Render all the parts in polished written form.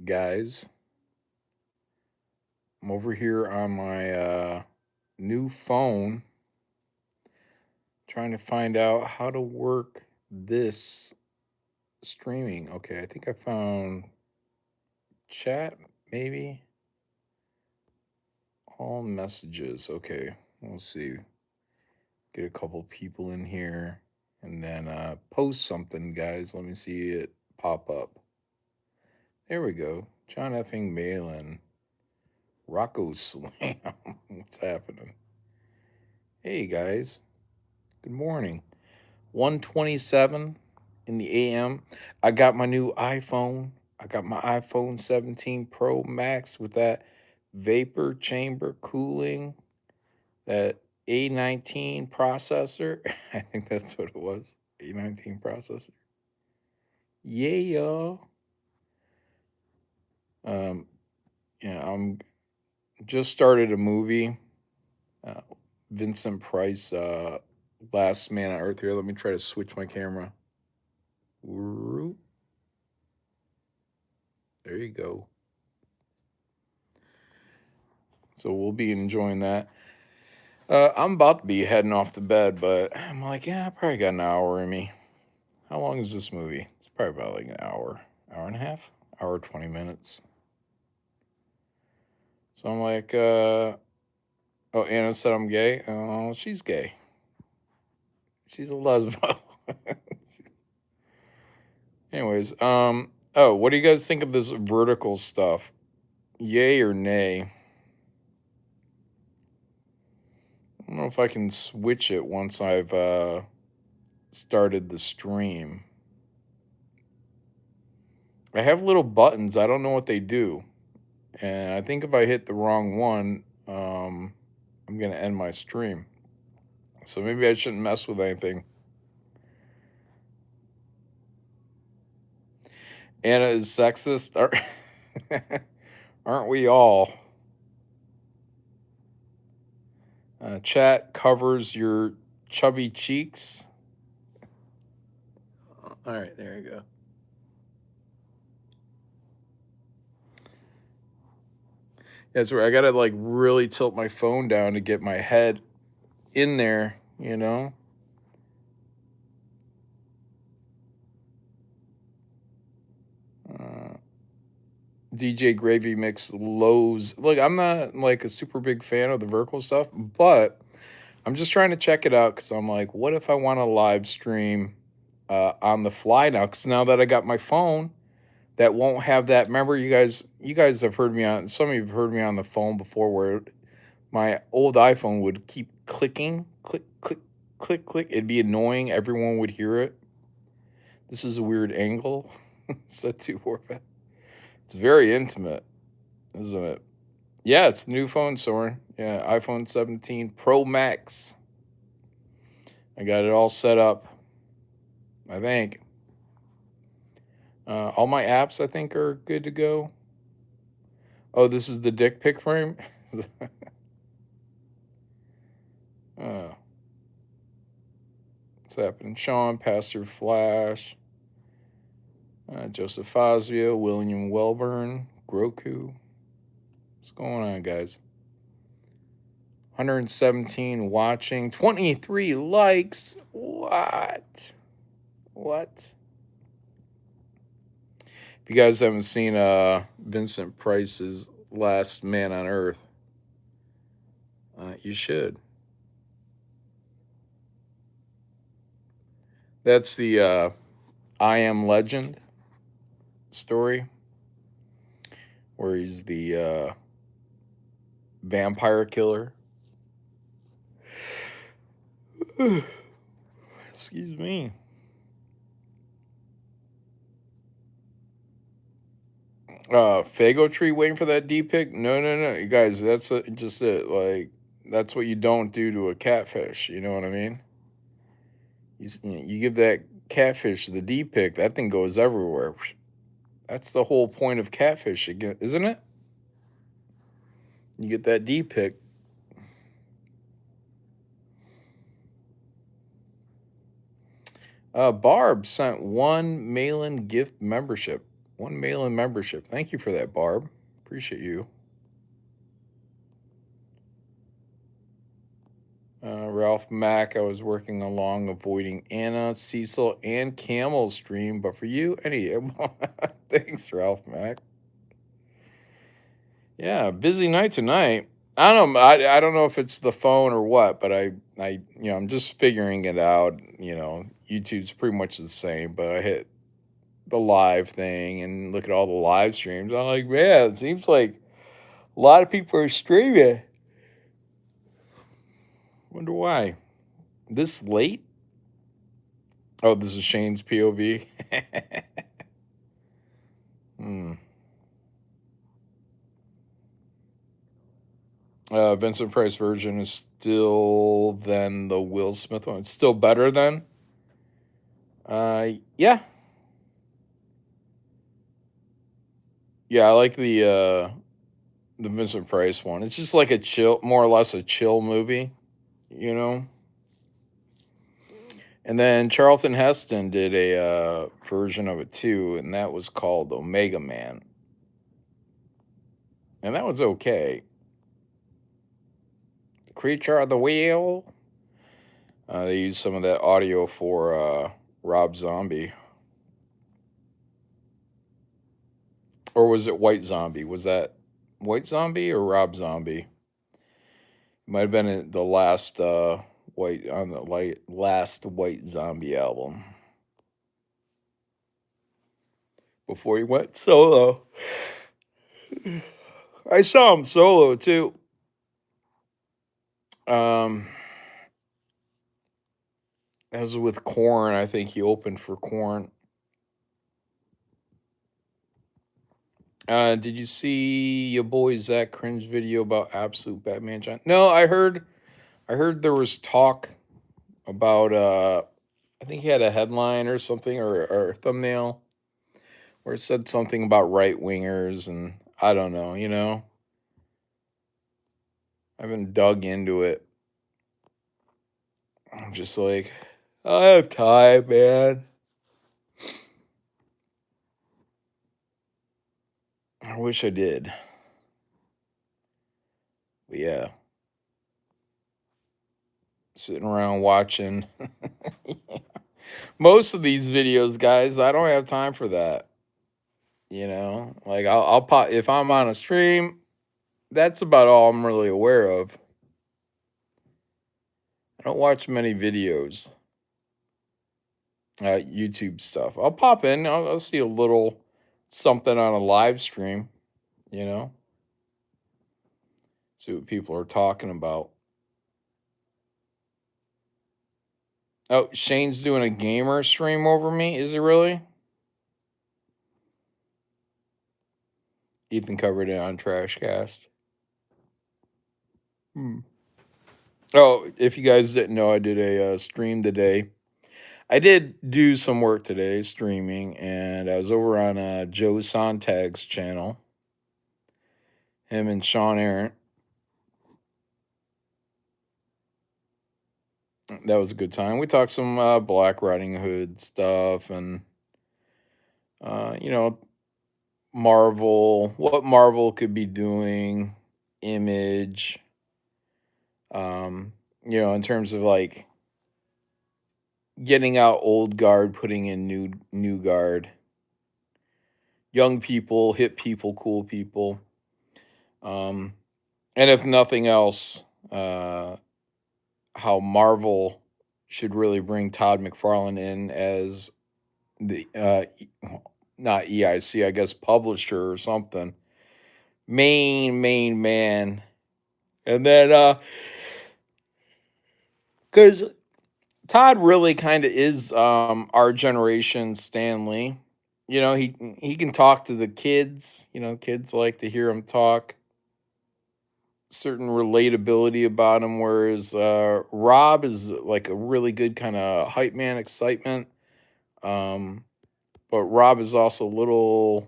guys. I'm over here on my new phone trying to find out how to work this streaming. Okay, I think I found chat, maybe. All messages. Okay, we'll see. Get a couple people in here and then post something, guys. Let me see it pop up. There we go. Jon effing Malin. Rocco Slam. What's happening? Hey guys. Good morning. 1:27 in the AM. I got my new iPhone. I got my iPhone 17 Pro Max with that vapor chamber cooling, that A19 processor. I think that's what it was. A19 processor. Yeah. Um, I'm just started a movie. Uh, Vincent Price, Last Man on Earth. Here, let me try to switch my camera. Whoop. There you go. So we'll be enjoying that. I'm about to be heading off to bed, but I'm like, yeah, I probably got an hour in me. How long is this movie? It's probably about like an hour and a half, hour 20 minutes. So I'm like, oh, Anna said I'm gay. Oh, she's gay. She's a lesbo. Anyways, oh, what do you guys think of this vertical stuff? Yay or nay? I don't know if I can switch it once I've started the stream. I have little buttons. I don't know what they do. And I think if I hit the wrong one, I'm going to end my stream. So maybe I shouldn't mess with anything. Anna is sexist. Aren't we all? Chat covers your chubby cheeks. All right, there you go. That's where I gotta like really tilt my phone down to get my head in there, you know. DJ Gravy Mix Lowe's. Look, I'm not like a super big fan of the vertical stuff, but I'm just trying to check it out because I'm like, what if I want to live stream on the fly now? Because now that I got my phone, that won't have that. Remember, you guys have heard me on. Some of you have heard me on the phone before, where my old iPhone would keep clicking, click, click, click, click. It'd be annoying. Everyone would hear it. This is a weird angle. Set to orbit. It's very intimate, isn't it? Yeah, it's the new phone, Soren. Yeah, iPhone 17 Pro Max. I got it all set up, I think. All my apps, I think, are good to go. Oh, this is the dick pic frame? Oh, what's happening? Sean, Pastor Flash, Joseph Fazio, William Welburn, Groku. What's going on, guys? 117 watching, 23 likes. What? What? If you guys haven't seen Vincent Price's Last Man on Earth, you should. That's the I Am Legend story, where he's the vampire killer. Excuse me. Fago Tree waiting for that D pic? No, no, no. You guys, that's just it. Like, that's what you don't do to a catfish. You know what I mean? You give that catfish the D pic, that thing goes everywhere. That's the whole point of catfish, isn't it? You get that D pic. Barb sent one Malin gift membership. One mail-in membership. Thank you for that, Barb. Appreciate you. Ralph Mack, I was working along avoiding Anna, Cecil, and Camel's stream, but for you, any day. Thanks, Ralph Mack. Yeah, busy night tonight. I don't know. I don't know if it's the phone or what, but I'm just figuring it out. YouTube's pretty much the same, but I hit the live thing and look at all the live streams. I'm like, man, it seems like a lot of people are streaming. Wonder why. This late? Oh, this is Shane's POV. hmm. Vincent Price version is still than the Will Smith one. It's still better than. Yeah. Yeah, I like the Vincent Price one. It's just like a chill, more or less a chill movie, you know. And then Charlton Heston did a version of it too, and that was called Omega Man. And that was okay. The Creature of the Wheel. They used some of that audio for Rob Zombie. Or was it White Zombie? Was that White Zombie or Rob Zombie? It might have been the last last White Zombie album before he went solo. I saw him solo too. That was with Korn. I think he opened for Korn. Did you see your boy Zach Cringe video about Absolute Batman John? No, I heard there was talk about I think he had a headline or something or a thumbnail where it said something about right wingers, and I don't know, I haven't dug into it. I'm just like, I have time, man. I wish I did. But yeah. Sitting around watching most of these videos, guys. I don't have time for that. Like I'll pop if I'm on a stream. That's about all I'm really aware of. I don't watch many videos, YouTube stuff. I'll pop in. I'll see a little something on a live stream. You know, see what people are talking about. Oh, Shane's doing a gamer stream over me. Is he really? Ethan covered it on Trashcast. Oh, if you guys didn't know, I did a stream today. I did do some work today streaming, and I was over on Joe Sontag's channel. Him and Sean Aaron. That was a good time. We talked some Black Riding Hood stuff and, Marvel, what Marvel could be doing, Image, in terms of like getting out old guard, putting in new guard, young people, hip people, cool people. And if nothing else, how Marvel should really bring Todd McFarlane in as the not EIC, I guess publisher or something. Main man. And then because Todd really kind of is our generation Stanley. He can talk to the kids. Kids like to hear him talk. Certain relatability about him, whereas Rob is like a really good kind of hype man excitement. But Rob is also a little,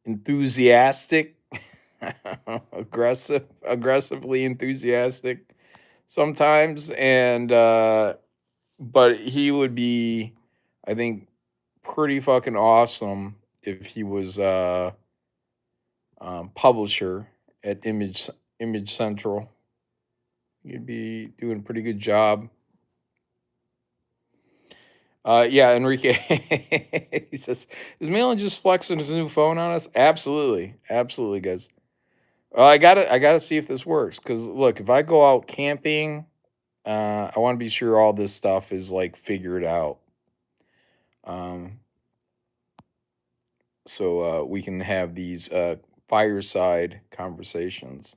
enthusiastic, aggressively enthusiastic sometimes, and but he would be, I think, pretty fucking awesome if he was publisher at Image Central. You'd be doing a pretty good job. Yeah, Enrique. He says, "Is Malin just flexing his new phone on us?" Absolutely, absolutely, guys. Well, I gotta see if this works. Cause look, if I go out camping, I want to be sure all this stuff is like figured out. Um, so we can have these fireside conversations.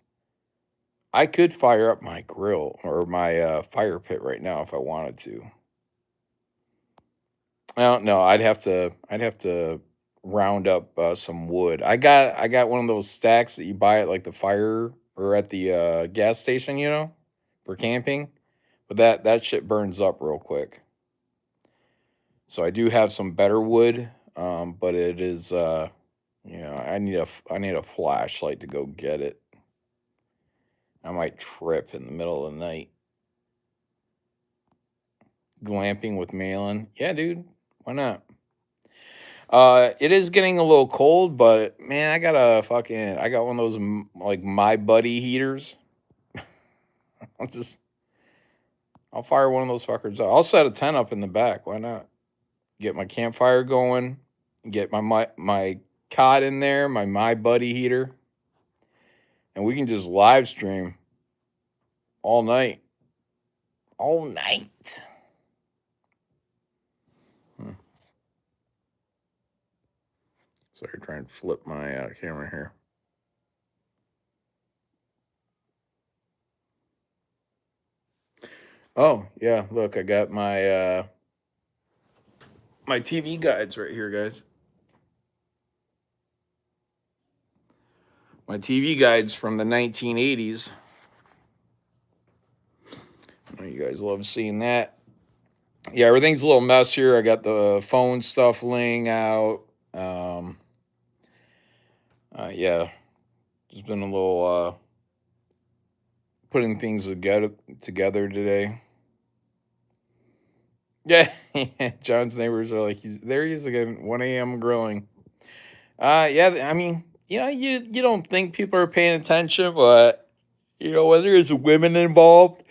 I could fire up my grill or my fire pit right now if I wanted to. Well, no, I'd have to round up some wood. I got one of those stacks that you buy at like the fire or at the gas station, for camping. But that shit burns up real quick. So I do have some better wood, but it is I need a flashlight to go get it. I might trip in the middle of the night. Glamping with Malin. Yeah, dude. Why not? It is getting a little cold, but man, I got one of those like my buddy heaters. I'll just I'll fire one of those fuckers up. I'll set a tent up in the back. Why not? Get my campfire going. Get my cot in there, my buddy heater, and we can just live stream all night. All night. Hmm. Sorry, try and flip my camera here. Oh yeah, look, I got my TV guides right here, guys. My TV guides from the 1980s. I know you guys love seeing that. Yeah, everything's a little messier. I got the phone stuff laying out. Yeah, just been a little putting things together today. Yeah, John's neighbors are like, he is again, 1 a.m. grilling. Yeah, I mean, you don't think people are paying attention, but when there's women involved,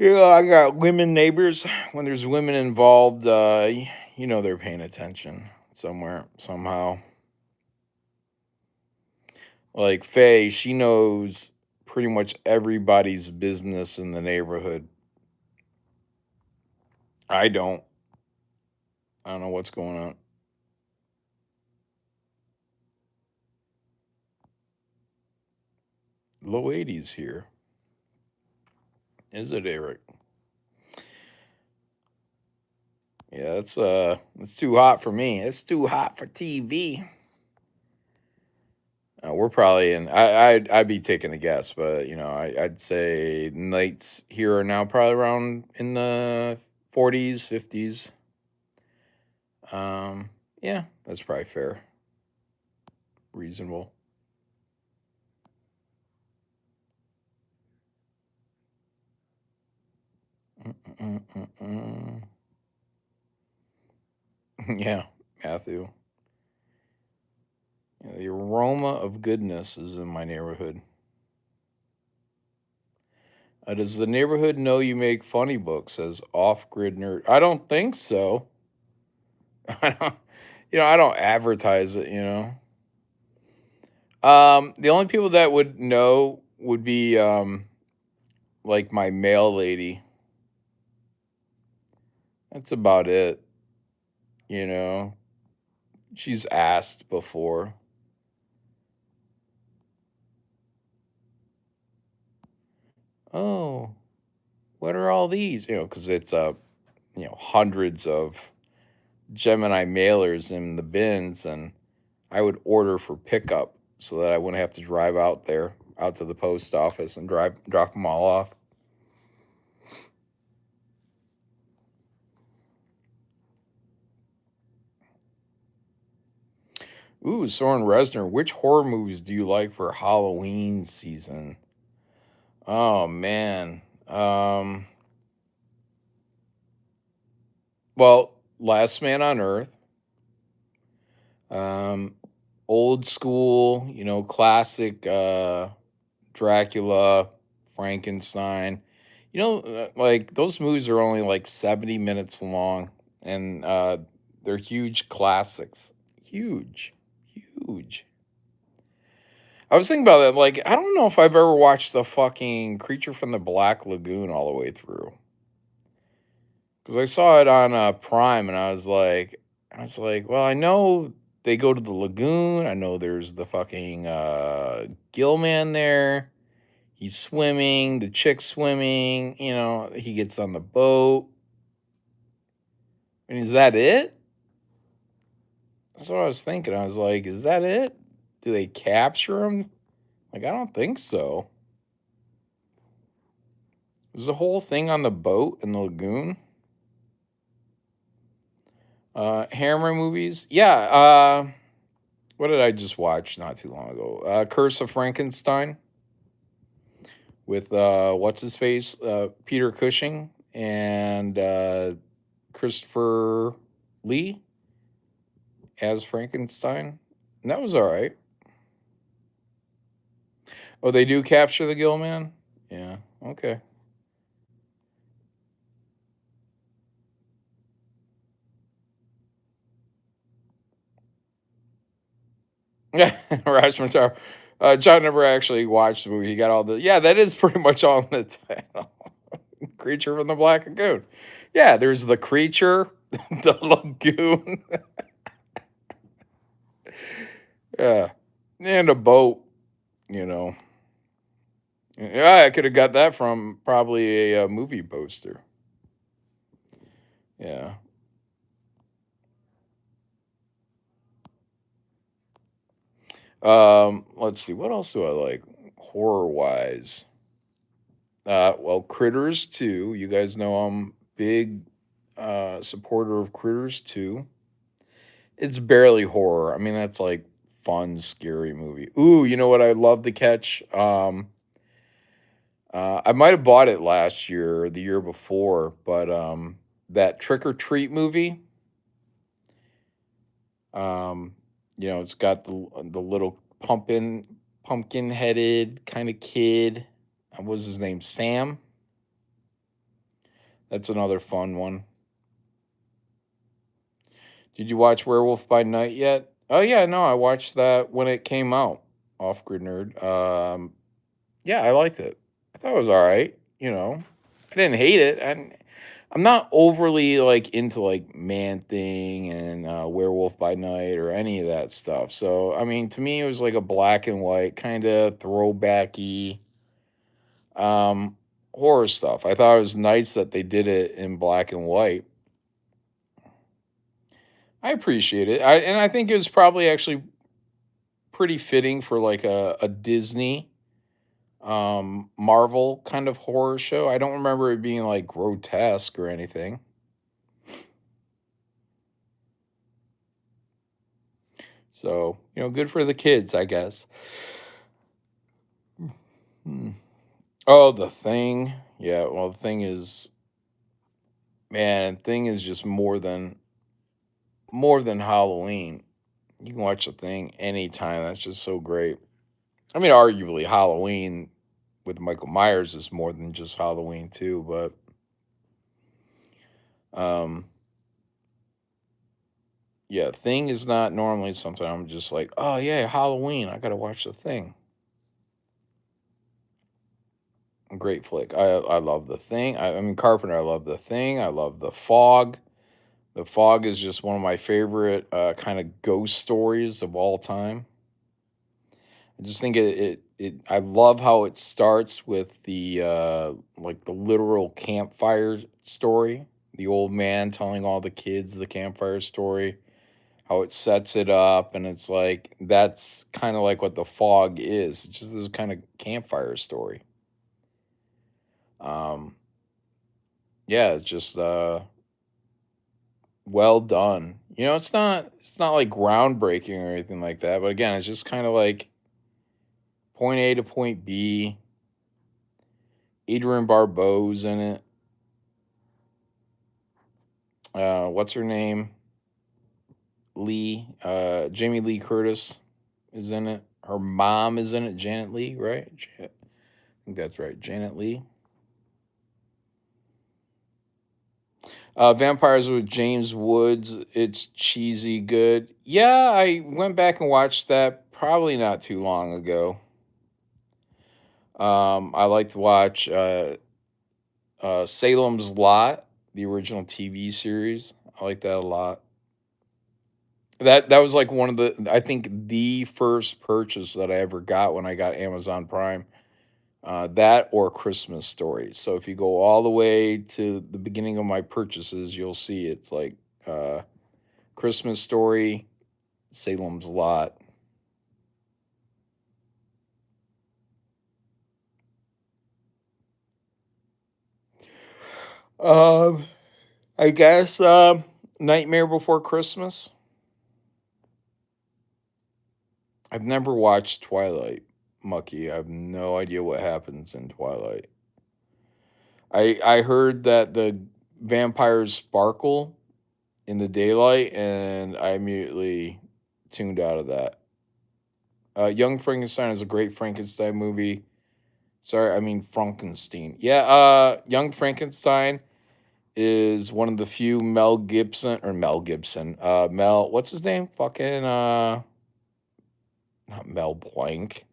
I got women neighbors. When there's women involved, they're paying attention somewhere, somehow. Like Faye, she knows pretty much everybody's business in the neighborhood. I don't. I don't know what's going on. Low 80s here. Is it, Eric? Yeah, it's too hot for me. It's too hot for TV. We're probably in. I'd be taking a guess, but I'd say nights here are now probably around in the 40s, 50s. Yeah, that's probably fair, reasonable. Mm-mm-mm-mm. Yeah, Matthew. Yeah, the aroma of goodness is in my neighborhood. Does the neighborhood know you make funny books? Says off grid nerd. I don't think so. I don't, I don't advertise it. The only people that would know would be like my mail lady. That's about it. You know, she's asked before. Oh, what are all these? Because it's hundreds of Gemini mailers in the bins, and I would order for pickup so that I wouldn't have to drive out to the post office and drop them all off. Ooh, Soren Resner, which horror movies do you like for Halloween season? Oh man. Well, Last Man on Earth. Um, Old school, classic Dracula, Frankenstein. Like those movies are only like 70 minutes long, and they're huge classics. Huge, huge. I was thinking about that. Like, I don't know if I've ever watched the fucking Creature from the Black Lagoon all the way through because I saw it on Prime, and I was like, well, I know they go to the lagoon. I know there's the fucking gill man there. He's swimming, the chick's swimming, he gets on the boat. I mean, is that it? That's what I was thinking. I was like, is that it? Do they capture him? Like, I don't think so. Is the whole thing on the boat in the lagoon? Hammer movies? Yeah, what did I just watch not too long ago? Curse of Frankenstein with what's his face? Peter Cushing and Christopher Lee as Frankenstein. And that was all right. Oh, they do capture the Gill Man? Yeah. Okay. Yeah, Raj Matar. John never actually watched the movie. He got all the. Yeah, that is pretty much all in the title. Creature from the Black Lagoon. Yeah, there's the creature, the lagoon. Yeah, and a boat. You know. Yeah, I could have got that from probably a movie poster. Yeah. Let's see. What else do I like horror wise? Well, Critters 2. You guys know I'm big supporter of Critters 2. It's barely horror. I mean, that's like fun, scary movie. Ooh, you know what I love to catch? I might have bought it last year or the year before, but that Trick or Treat movie. Um, it's got the little pumpkin headed kind of kid. What was his name? Sam. That's another fun one. Did you watch Werewolf by Night yet? Oh yeah, no, I watched that when it came out. Off Grid Nerd. Yeah, I liked it. I thought it was all right. I didn't hate it. I'm not overly like into like Man Thing and Werewolf by Night or any of that stuff. So I mean, to me, it was like a black and white kind of throwbacky um, horror stuff. I thought it was nice that they did it in black and white. I appreciate it. I think it was probably actually pretty fitting for like a Disney Marvel kind of horror show. I don't remember it being like grotesque or anything. So, good for the kids, I guess. Hmm. Oh, the thing. Yeah, well, the thing is, man, thing is just more than Halloween. You can watch the thing anytime. That's just so great. I mean, arguably Halloween with Michael Myers is more than just Halloween too, but um yeah, thing is not normally something I'm just like, oh yeah, Halloween, I gotta watch the thing. Great flick. I love the thing. I mean Carpenter, I love the thing. I love the fog. The fog is just one of my favorite kind of ghost stories of all time. I just think I love how it starts with the like the literal campfire story. The old man telling all the kids the campfire story, how it sets it up, and it's like that's kind of like what the fog is. It's just this kind of campfire story. Um, yeah, it's just well done. It's not like groundbreaking or anything like that, but again, it's just kind of like point A to point B. Adrian Barbeau's in it. What's her name? Lee. Jamie Lee Curtis is in it. Her mom is in it. Janet Lee, right? Janet, I think that's right. Janet Lee. Vampires with James Woods. It's cheesy good. Yeah, I went back and watched that probably not too long ago. I like to watch Salem's Lot, the original TV series. I like that a lot. That was like one of the, I think the first purchase that I ever got when I got Amazon Prime. That or Christmas Story. So if you go all the way to the beginning of my purchases, you'll see it's like uh, Christmas Story, Salem's Lot. Um, I guess Nightmare Before Christmas. I've never watched Twilight, Mucky. I have no idea what happens in Twilight. I heard that the vampires sparkle in the daylight, and I immediately tuned out of that. Young Frankenstein is a great Frankenstein movie. Sorry, I mean Frankenstein. Yeah, Young Frankenstein is one of the few Mel Gibson. Mel, what's his name? Fucking not Mel Blanc.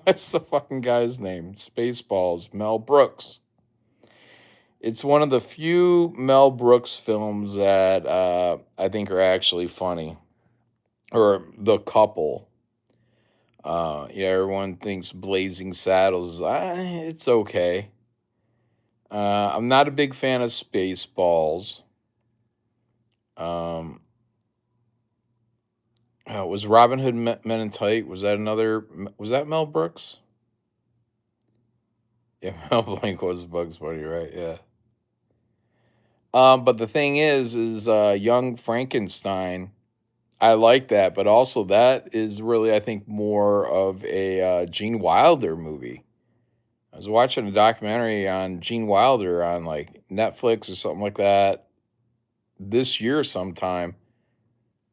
What's the fucking guy's name? Spaceballs. Mel Brooks. It's one of the few Mel Brooks films that I think are actually funny. Or The Couple. Yeah, everyone thinks Blazing Saddles. It's okay. I'm not a big fan of Spaceballs. Um, was Robin Hood Men in Tight? Was that another? Was that Mel Brooks? Yeah, Mel Blanc was Bugs Bunny, right? Yeah. But the thing is Young Frankenstein. I like that, but also that is really, I think, more of a Gene Wilder movie. I was watching a documentary on Gene Wilder on like Netflix or something like that this year sometime,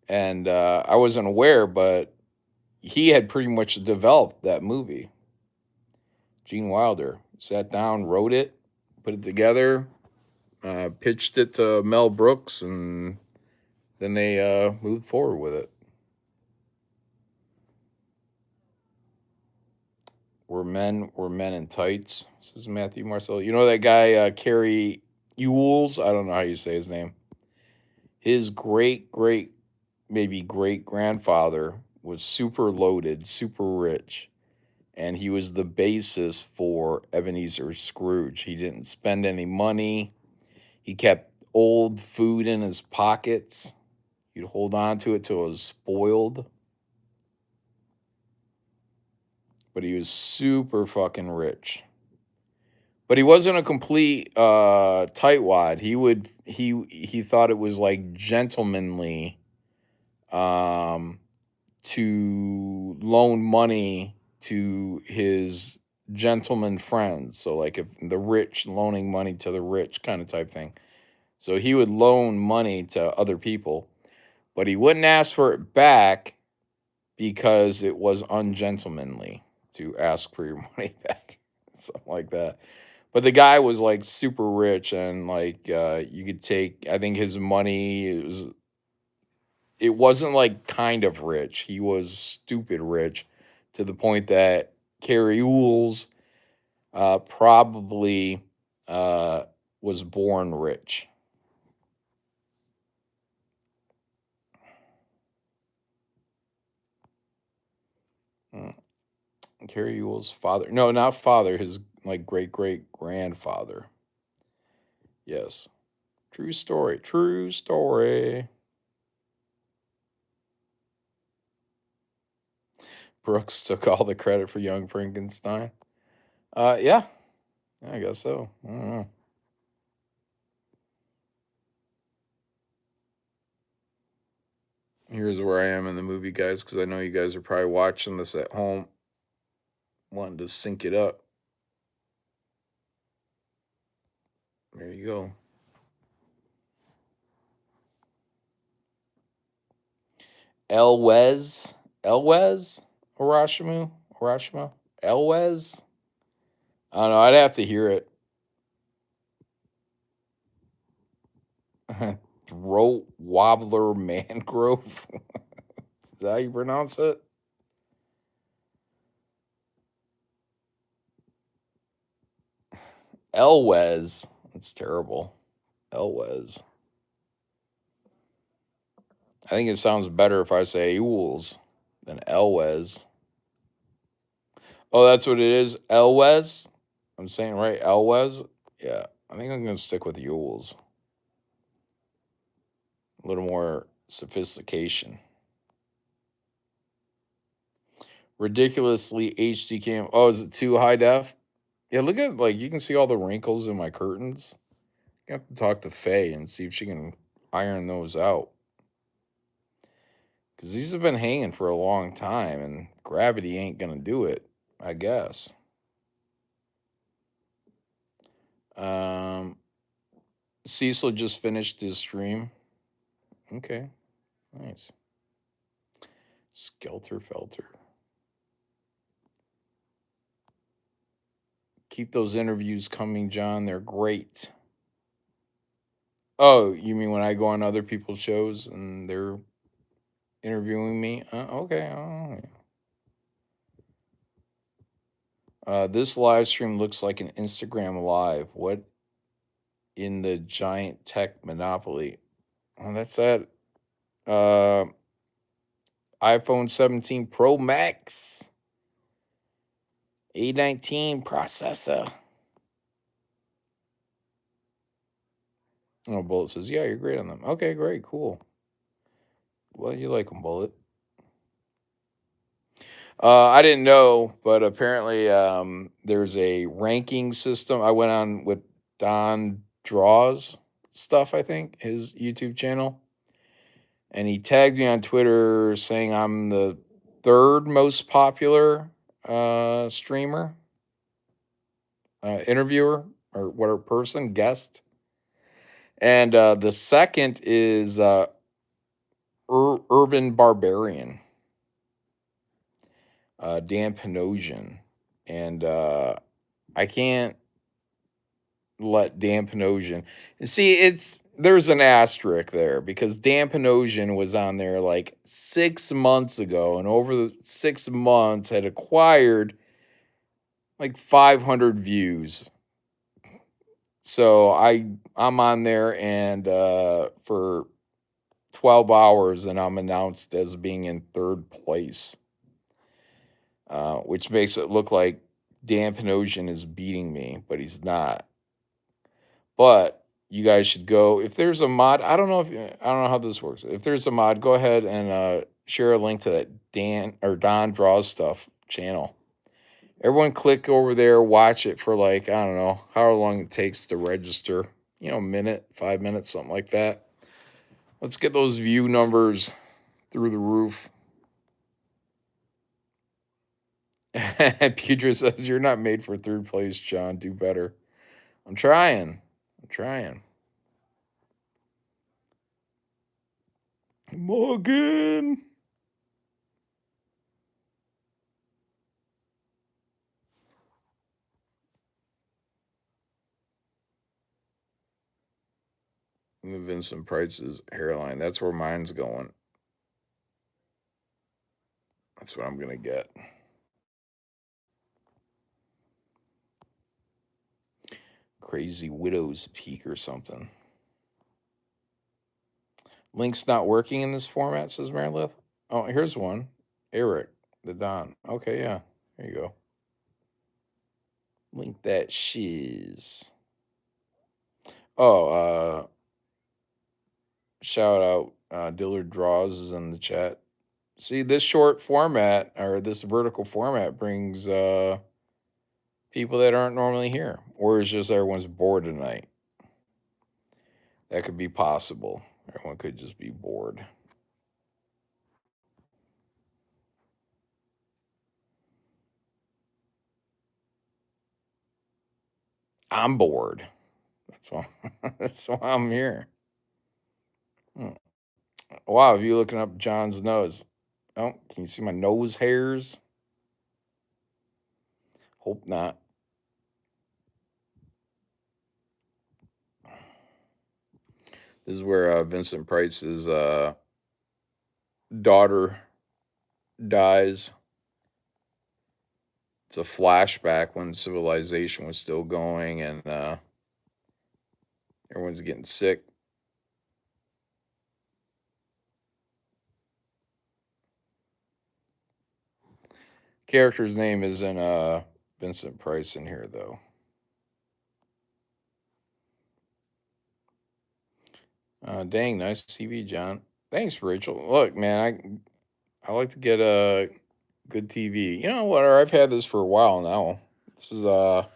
and I wasn't aware, but he had pretty much developed that movie. Gene Wilder sat down, wrote it, put it together, pitched it to Mel Brooks, and then they moved forward with it. Were men in tights. This is Matthew Marcel. You know that guy Carrie Ewells? I don't know how you say his name. His maybe great grandfather was super loaded, super rich, and he was the basis for Ebenezer Scrooge. He didn't spend any money. He kept old food in his pockets. He'd hold on to it till it was spoiled. But he was super fucking rich. But he wasn't a complete tightwad. He thought it was like gentlemanly um to loan money to his gentleman friends. So like if the rich loaning money to the rich kind of type thing. So he would loan money to other people, but he wouldn't ask for it back because it was ungentlemanly to ask for your money back. Something like that. But the guy was like super rich and like you could take, I think his money it wasn't like kind of rich. He was stupid rich to the point that Carrie Ools probably uh, was born rich. Mm. Carrie Ewell's father. No, not father. His like great grandfather. Yes. True story. True story. Brooks took all the credit for Young Frankenstein. Yeah, I guess so. I don't know. Here's where I am in the movie, guys, because I know you guys are probably watching this at home, wanting to sync it up. There you go. Elwes, Elwes, Hiroshima, Elwes. I don't know. I'd have to hear it. Throat wobbler mangrove. Is that how you pronounce it? Elwes. That's terrible. Elwes. I think it sounds better if I say Ewells than Elwes. Oh, that's what it is? Elwes? I'm saying right, Elwes? Yeah. I think I'm gonna stick with Ewells. A little more sophistication. Ridiculously HD cam. Oh, is it too high def? Yeah, look at like you can see all the wrinkles in my curtains. You have to talk to Faye and see if she can iron those out. Because these have been hanging for a long time and gravity ain't gonna do it, I guess. Um Cecil just finished his stream. Okay, nice. Skelter Felter. Keep those interviews coming, John. They're great. Oh, you mean when I go on other people's shows and they're interviewing me? Okay. Oh, yeah. This live stream looks like an Instagram live. What in the giant tech monopoly? Oh, that's that uh, iPhone 17 Pro Max, A19 processor. Oh, Bullet says, yeah, you're great on them. Okay, great, cool. Well, you like them, Bullet. I didn't know, but apparently there's a ranking system. I went on with Don Draws stuff, I think, his YouTube channel. And he tagged me on Twitter saying I'm the third most popular streamer, interviewer, or whatever person, guest. And the second is Urban Barbarian, Dan Panosian. And I can't let Dan Panosian. See, there's an asterisk there because Dan Panosian was on there like 6 months ago, and over the 6 months had acquired like 500 views. So I'm on there and for 12 hours, and I'm announced as being in third place, which makes it look like Dan Panosian is beating me, but he's not. But you guys should go. If there's a mod, I don't know how this works. If there's a mod, go ahead and share a link to that Dan or Don Draws Stuff channel. Everyone click over there, watch it for like, I don't know, however long it takes to register. A minute, 5 minutes, something like that. Let's get those view numbers through the roof. Pedro says, you're not made for third place, John. Do better. I'm trying. Morgan. Vincent Price's hairline. That's where mine's going. That's what I'm going to get. Crazy Widow's Peak or something. Link's not working in this format, says Meredith. Oh, here's one. Eric, the Don. Okay, yeah. There you go. Link that shiz. Oh, shout out. Dillard Draws is in the chat. See, this short format or this vertical format brings people that aren't normally here. Or is just everyone's bored tonight. That could be possible. Everyone could just be bored. I'm bored. That's why I'm here. Wow, you looking up John's nose? Oh, can you see my nose hairs? Hope not. This is where Vincent Price's daughter dies. It's a flashback when civilization was still going and everyone's getting sick. Character's name isn't Vincent Price in here though. Dang, nice TV, John. Thanks, Rachel. Look, man, I like to get a good TV. You know what? I've had this for a while now. This is a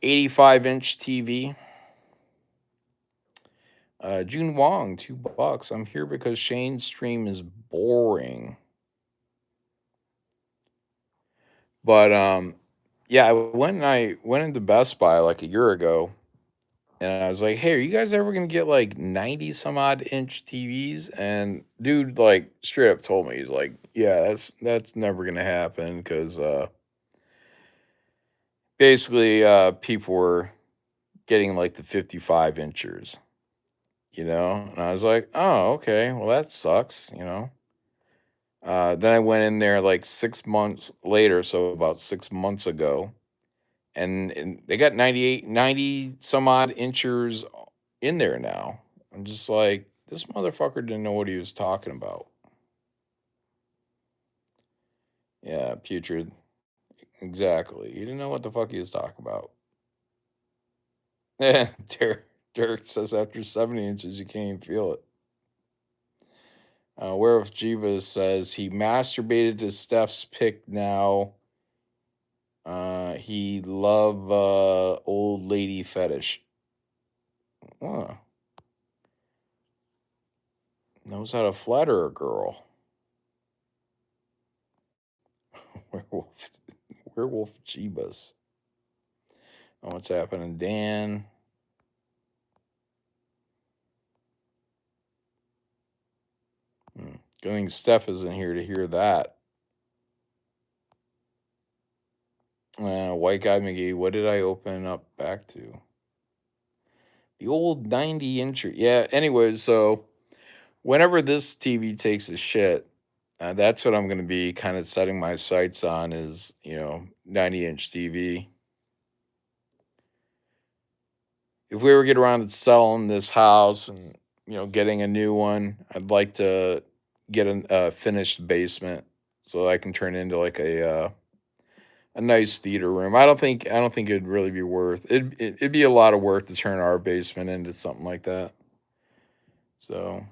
85-inch TV. June Wong, $2. I'm here because Shane's stream is boring. But yeah, I went into Best Buy like a year ago, and I was like, "Hey, are you guys ever gonna get like 90 some odd inch TVs?" And dude, like straight up told me, he's like, "Yeah, that's never gonna happen because basically people were getting like the 55 inchers, you know." And I was like, "Oh, okay, well that sucks, you know." Then I went in there like 6 months later, so about 6 months ago, and they got 98, 90 some odd inchers in there now. I'm just like, this motherfucker didn't know what he was talking about. Yeah, putrid. Exactly. He didn't know what the fuck he was talking about. Yeah, Derek says after 70 inches, you can't even feel it. Werewolf Jiva says he masturbated to Steph's pick now. He love old lady fetish. Huh. Knows how to flatter a girl. Werewolf, werewolf Jeebus. Oh, what's happening, Dan? Good thing Steph isn't here to hear that. White guy McGee. What did I open up back to? The old 90 incher. Yeah. Anyways, so whenever this TV takes a shit, that's what I'm going to be kind of setting my sights on is, 90-inch TV. If we ever get around to selling this house and, getting a new one, I'd like to get a finished basement so I can turn it into like a nice theater room. I don't think it'd really be worth it'd be a lot of work to turn our basement into something like that. So,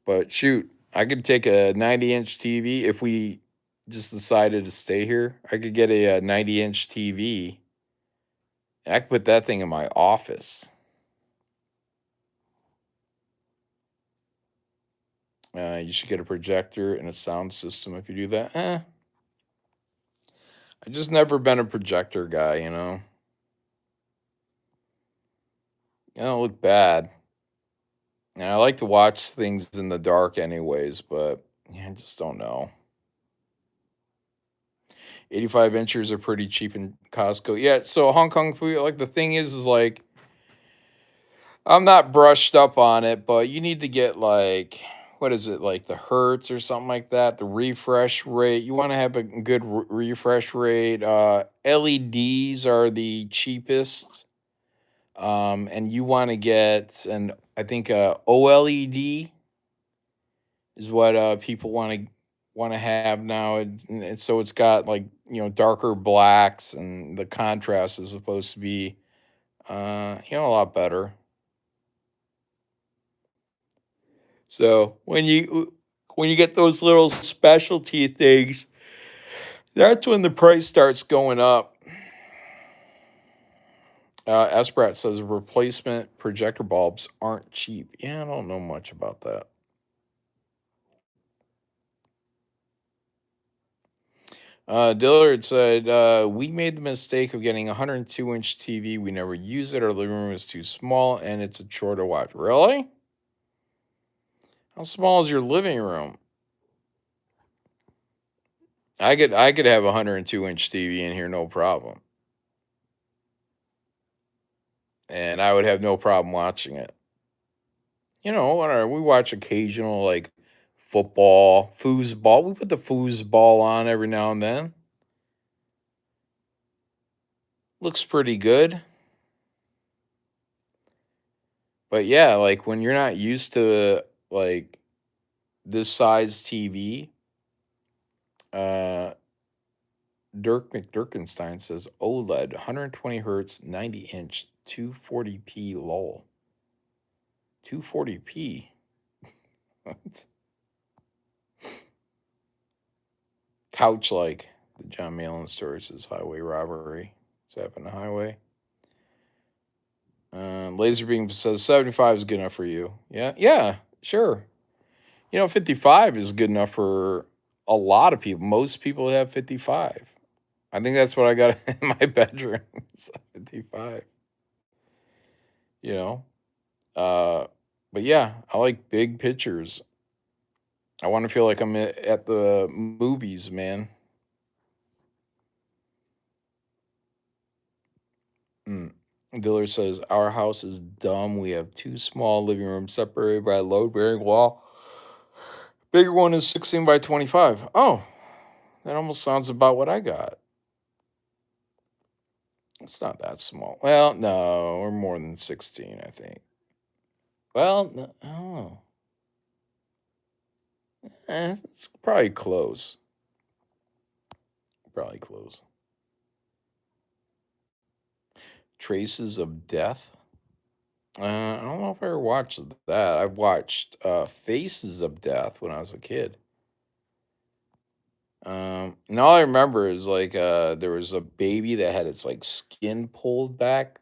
but shoot, I could take a 90-inch TV if we just decided to stay here. I could get a 90-inch TV. And I could put that thing in my office. You should get a projector and a sound system if you do that. I just never been a projector guy, I don't look bad. And I like to watch things in the dark anyways, but yeah, I just don't know. 85 inchers are pretty cheap in Costco. Yeah, so Hong Kong food, like the thing is like I'm not brushed up on it, but you need to get like what is it, like the hertz or something like that, the refresh rate. You want to have a good refresh rate. LEDs are the cheapest. And you want to get an I think OLED is what people want to have now, and so it's got like darker blacks, and the contrast is supposed to be a lot better. So when you get those little specialty things, that's when the price starts going up. Esprat says replacement projector bulbs aren't cheap. Yeah, I don't know much about that. Dillard said, we made the mistake of getting a 102-inch TV. We never use it. Our living room is too small and it's a chore to watch. Really? How small is your living room? I could have a 102-inch TV in here, no problem. And I would have no problem watching it. You know, whatever. We watch occasional like football, foosball. We put the foosball on every now and then. Looks pretty good. But yeah, like when you're not used to like this size TV, uh Dirk McDirkenstein says OLED, 120 hertz, 90 inch, 240p lol. 240p. What? Couch like the Jon Malin story says highway robbery. What's happened to highway? Laserbeam says 75 is good enough for you. Yeah, yeah, sure. 55 is good enough for a lot of people. Most people have 55. I think that's what I got in my bedroom. It's 55. You know? Uh, but yeah, I like big pictures. I want to feel like I'm at the movies, man. Mm. Diller says, our house is dumb. We have two small living rooms separated by a load bearing wall. Bigger one is 16 by 25. Oh, that almost sounds about what I got. It's not that small. Well, no, we're more than 16, I think. Well, no, oh, it's probably close. Probably close. Traces of Death. I don't know if I ever watched that. I watched Faces of Death when I was a kid. And all I remember is like there was a baby that had its like skin pulled back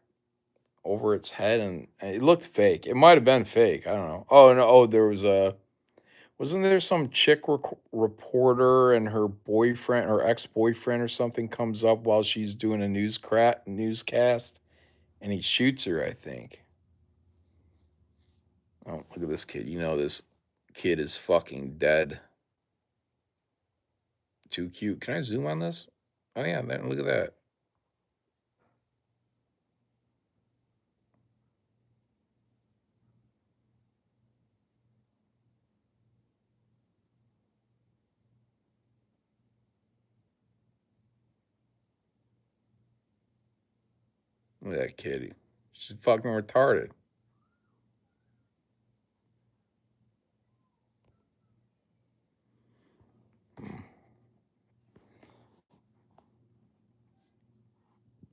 over its head, and it looked fake. It might have been fake. I don't know. Oh no! Oh, there was a wasn't there some chick reporter and her boyfriend or ex boyfriend or something comes up while she's doing a newscast, and he shoots her. I think. Oh, look at this kid. This kid is fucking dead. Too cute. Can I zoom on this? Oh yeah, look at that. Look at that kitty. She's fucking retarded.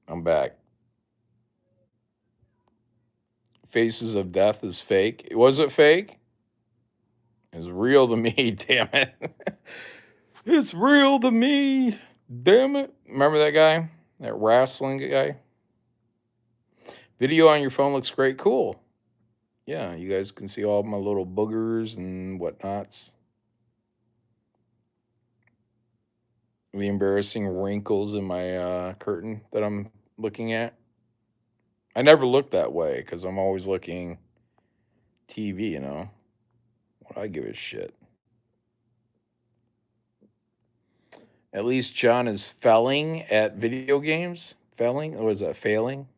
I'm back. Faces of Death is fake. Was it fake? It's real to me, damn it. It's real to me. Damn it. Remember that guy? That wrestling guy? Video on your phone looks great. Cool. Yeah, you guys can see all my little boogers and whatnots. The embarrassing wrinkles in my curtain that I'm looking at. I never look that way because I'm always looking TV, What do I give a shit? At least John is failing at video games. Failing? Or was that failing?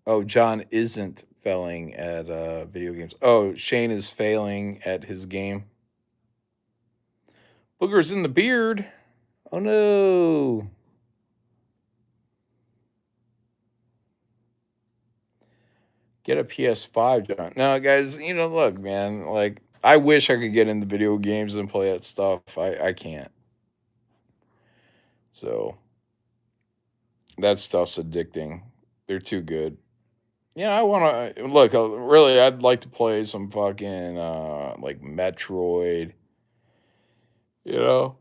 Oh, John isn't failing at video games. Oh, Shane is failing at his game. Boogers in the beard. Oh no. Get a PS5, John. No, guys, look, man, like I wish I could get into video games and play that stuff. I can't. So that stuff's addicting. They're too good. Yeah, I want to look. Really, I'd like to play some fucking like Metroid. You know,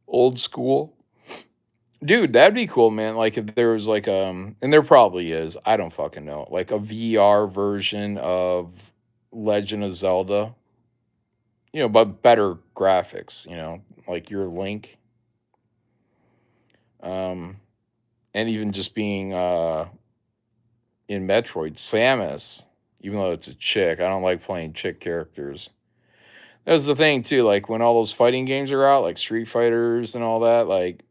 old school. Dude, that'd be cool, man. Like if there was like and there probably is. I don't fucking know. Like a VR version of Legend of Zelda. but better graphics, like your Link, um, and even just being in Metroid, Samus, even though it's a chick, I don't like playing chick characters. That's the thing too. Like when all those fighting games are out, like Street Fighters and all that, like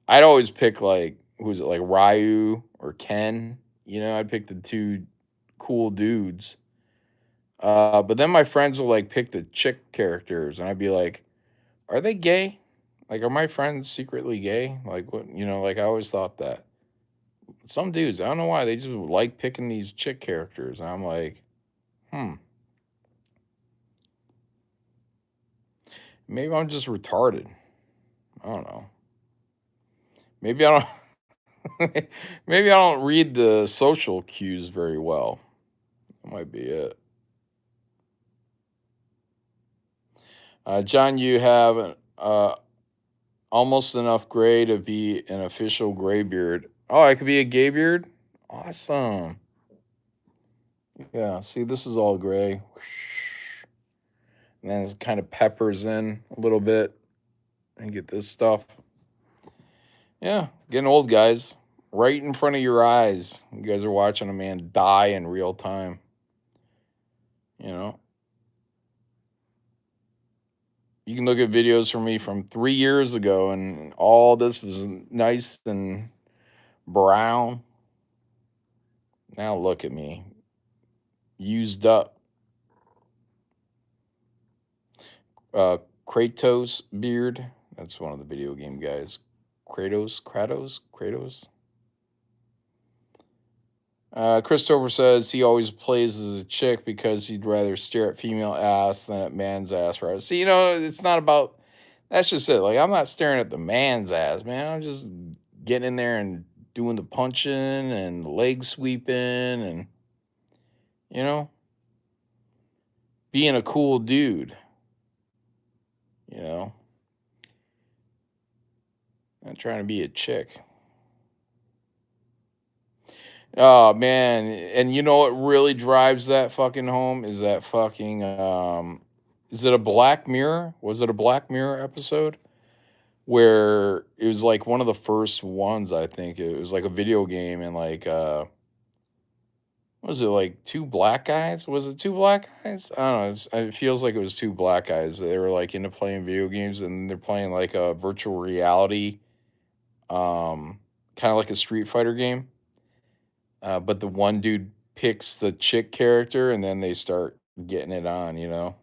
I'd always pick like who's it, like Ryu or Ken. I'd pick the two cool dudes. But then my friends will like pick the chick characters, and I'd be like, "Are they gay? Like, are my friends secretly gay? Like, what? Like I always thought that some dudes, I don't know why they just like picking these chick characters, and I'm like, hmm, maybe I'm just retarded. I don't know. Maybe I don't. Maybe I don't read the social cues very well. That might be it. John, you have almost enough gray to be an official gray beard. Oh, I could be a gay beard? Awesome. Yeah, see, this is all gray. And then it kind of peppers in a little bit and get this stuff. Yeah, getting old, guys. Right in front of your eyes. You guys are watching a man die in real time. You know, you can look at videos from me from 3 years ago, and all this was nice and brown. Now look at me, used up. Uh, Kratos beard. That's one of the video game guys. Kratos. Christopher says he always plays as a chick because he'd rather stare at female ass than at man's ass. Right? See, it's not about. That's just it. Like I'm not staring at the man's ass, man. I'm just getting in there and doing the punching and the leg sweeping and you know being a cool dude. You know, not trying to be a chick. Oh man, and you know what really drives that fucking home is that fucking is it a Black Mirror? Was it a Black Mirror episode where it was like one of the first ones, I think. It was like a video game and like what was it like two black guys? Was it two black guys? I don't know. It feels like it was two black guys. They were like into playing video games and they're playing like a virtual reality kind of like a Street Fighter game. But the one dude picks the chick character, and then they start getting it on.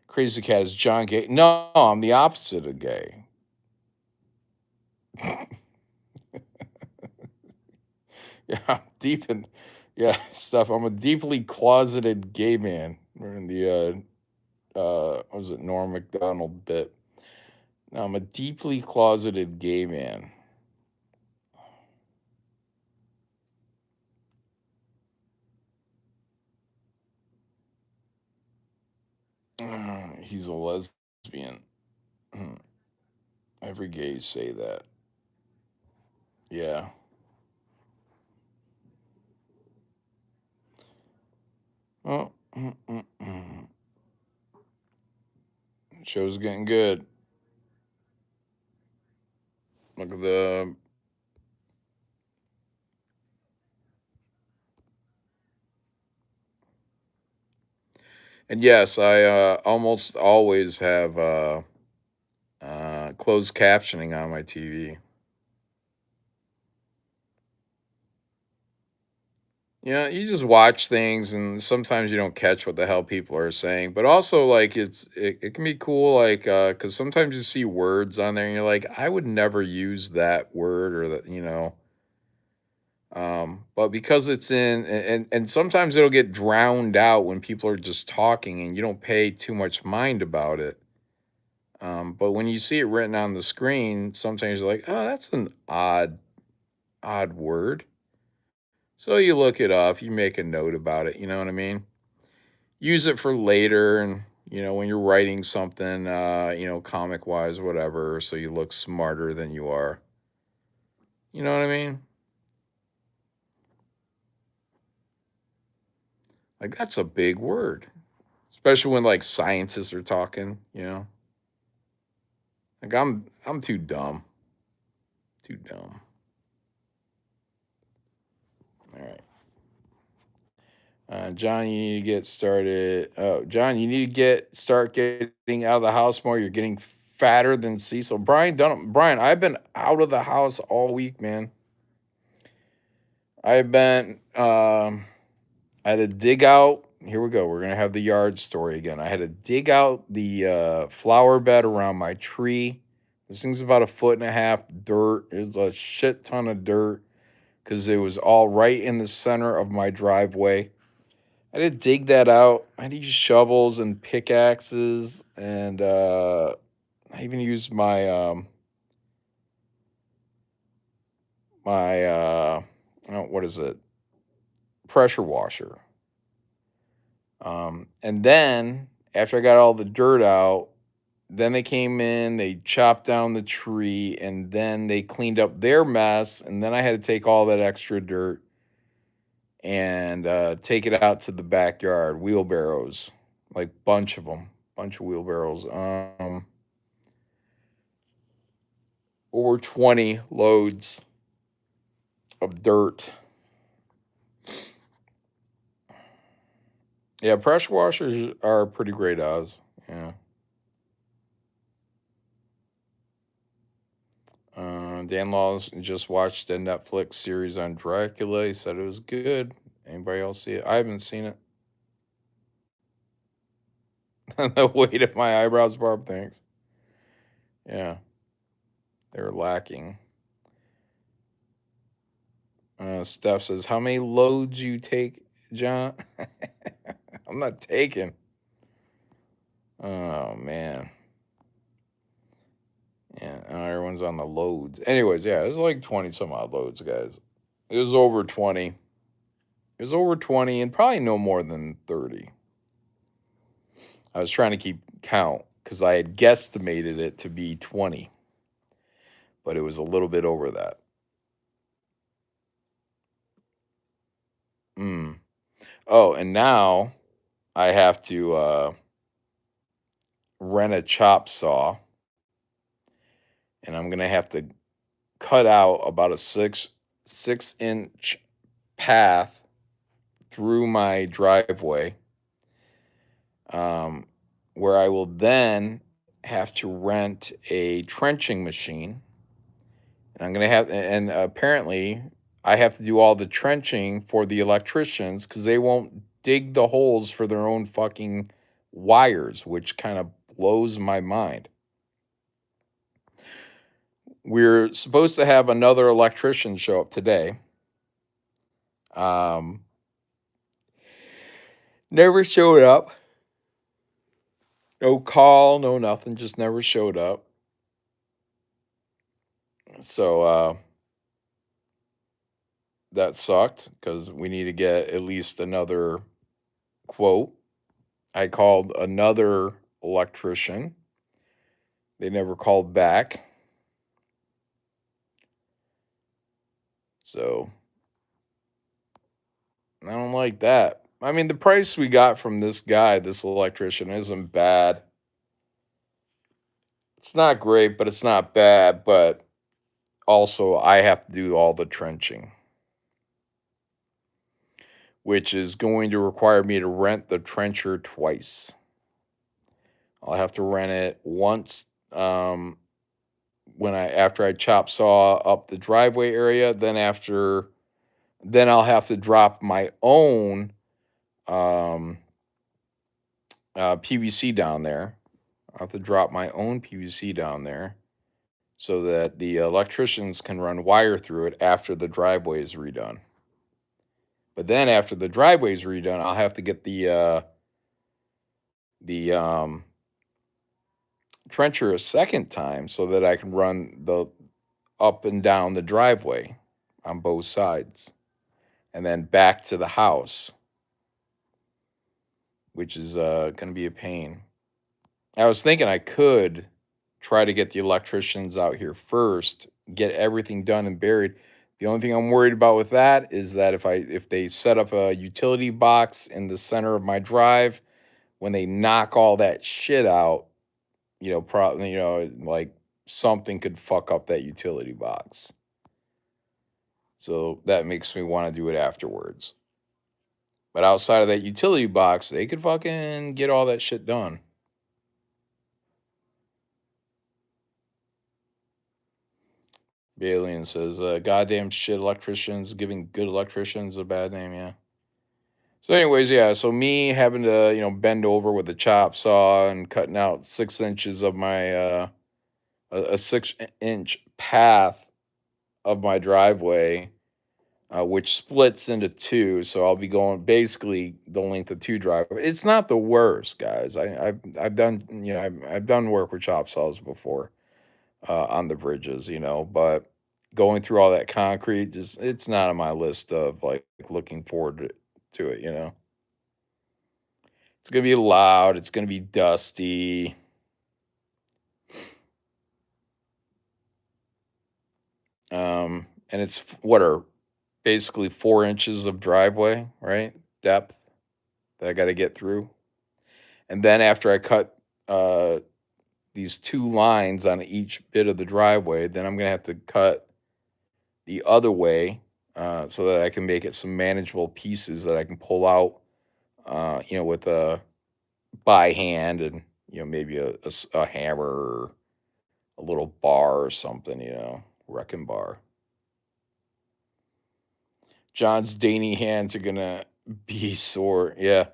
Crazy Cat is John gay? No, I'm the opposite of gay. Yeah, I'm deep in yeah, stuff. I'm a deeply closeted gay man. We're in the what was it, Norm Macdonald bit. No, I'm a deeply closeted gay man. He's a lesbian. Every gay say that. Yeah. Oh, show's getting good. Look at the and yes, I almost always have closed captioning on my TV. You just watch things, and sometimes you don't catch what the hell people are saying. But also, like it can be cool, like because sometimes you see words on there, and you're like, I would never use that word or that. But because it's in, and sometimes it'll get drowned out when people are just talking, and you don't pay too much mind about it. But when you see it written on the screen, sometimes you're like, oh, that's an odd word. So you look it up, you make a note about it, you know what I mean? Use it for later and when you're writing something, comic wise, whatever, so you look smarter than you are. You know what I mean? Like that's a big word. It's especially when like scientists are talking. Like I'm too dumb, too dumb. All right. John, you need to get started. Oh, John, you need to start getting out of the house more. You're getting fatter than Cecil. Brian Dunham. Brian, I've been out of the house all week, man. I've been. I had to dig out. Here we go. We're gonna have the yard story again. I had to dig out the flower bed around my tree. This thing's about a foot and a half dirt. There's a shit ton of dirt because it was all right in the center of my driveway. I had to dig that out. I had to use shovels and pickaxes, and I even used my what is it? Pressure washer. And then after I got all the dirt out, then they came in, they chopped down the tree, and then they cleaned up their mess. And then I had to take all that extra dirt and take it out to the backyard, wheelbarrows, like bunch of them, bunch of wheelbarrows. Over 20 loads of dirt. Yeah, pressure washers are pretty great odds. Yeah. Dan Laws just watched the Netflix series on Dracula. He said it was good. Anybody else see it? I haven't seen it. The weight of my eyebrows, Barb. Thanks. Yeah, they're lacking. Steph says, "How many loads you take, John?" I'm not taking. Oh man. Yeah, everyone's on the loads. Anyways, yeah, it was like 20 some odd loads, guys. It was over 20. It was over 20 and probably no more than 30. I was trying to keep count because I had guesstimated it to be 20, but it was a little bit over that. Mm. Oh, and now I have to rent a chop saw, and I'm gonna have to cut out about a 6-inch path through my driveway, where I will then have to rent a trenching machine. And I'm gonna have, and apparently, I have to do all the trenching for the electricians because they won't dig the holes for their own fucking wires, which kind of blows my mind. We're supposed to have another electrician show up today. Um, Never showed up. No call, no nothing, just never showed up. So that sucked because we need to get at least another quote. I called another electrician. They never called back. So I don't like that. I mean, the price we got from this guy, this electrician, isn't bad. It's not great, but it's not bad. But also, I have to do all the trenching, which is going to require me to rent the trencher twice. I'll have to rent it once when after I chop saw up the driveway area. Then I'll have to drop my own PVC down there. I'll have to drop my own PVC down there so that the electricians can run wire through it after the driveway is redone. But then after the driveway is redone, I'll have to get the trencher a second time so that I can run the up and down the driveway on both sides and then back to the house, which is going to be a pain. I was thinking I could try to get the electricians out here first, get everything done and buried. The only thing I'm worried about with that is that if they set up a utility box in the center of my drive, when they knock all that shit out, probably, like something could fuck up that utility box. So that makes me want to do it afterwards. But outside of that utility box, they could fucking get all that shit done. Alien says, goddamn shit, electricians giving good electricians a bad name, yeah. So, anyways, yeah. So me having to, bend over with a chop saw and cutting out 6 inches of my a 6 inch path of my driveway, which splits into two. So I'll be going basically the length of two driveways. It's not the worst, guys. I've done I've done work with chop saws before on the bridges, but going through all that concrete, just it's not on my list of like looking forward to it. It's gonna be loud. It's gonna be dusty. And it's what are basically 4 inches of driveway, right? Depth that I got to get through. And then after I cut uh, these two lines on each bit of the driveway, then I'm gonna have to cut the other way so that I can make it some manageable pieces that I can pull out, with a by hand and maybe a hammer or a little bar or something, wrecking bar. John's dainty hands are gonna be sore. Yeah,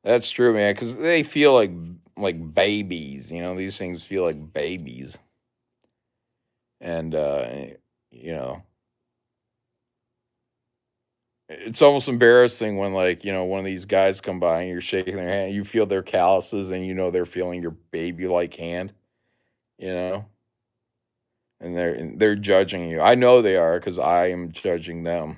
that's true, man. Because they feel like babies. These things feel like babies, and you know, it's almost embarrassing when one of these guys come by and you're shaking their hand, you feel their calluses, and they're feeling your baby like hand. You know, and they're judging you. I know they are because I am judging them.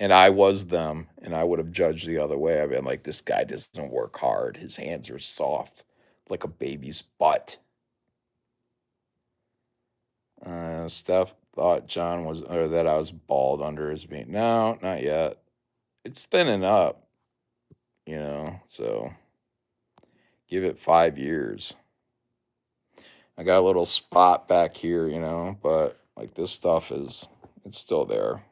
And I was them, and I would have judged the other way. I've been like, this guy doesn't work hard. His hands are soft, like a baby's butt. Steph thought John was, or that I was bald under his beard. No, not yet. It's thinning up, so give it 5 years. I got a little spot back here, but like this stuff it's still there.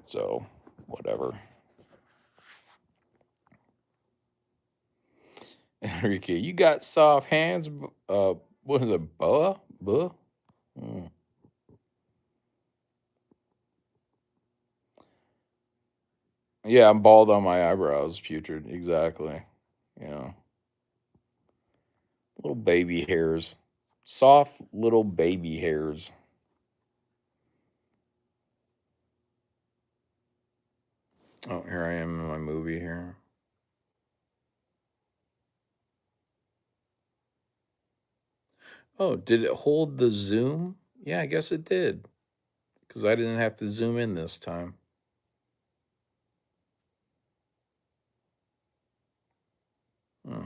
So, whatever. Enrique, you got soft hands. What is it, Boa? Boa? Mm. Yeah, I'm bald on my eyebrows, putrid. Exactly. Yeah, little baby hairs, soft little baby hairs. Oh, here I am in my movie here. Oh, did it hold the zoom? Yeah, I guess it did because I didn't have to zoom in this time. Hmm.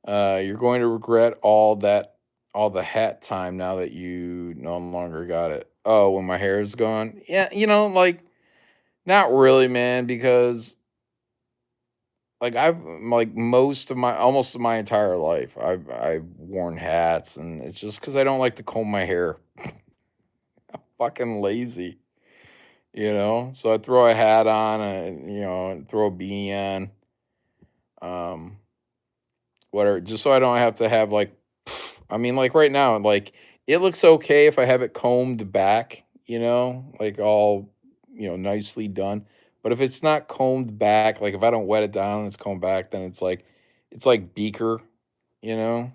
You're going to regret all the hat time now that you no longer got it. Oh, when my hair is gone. Yeah, like not really, man, because like I've like most of my almost my entire life, I've worn hats, and it's just because I don't like to comb my hair. Fucking lazy, So I throw a hat on, and and throw a beanie on, um, whatever, just so I don't have to have like, I mean, like right now, like it looks okay if I have it combed back, like all nicely done. But if it's not combed back, like if I don't wet it down and it's combed back, then it's like Beaker, you know?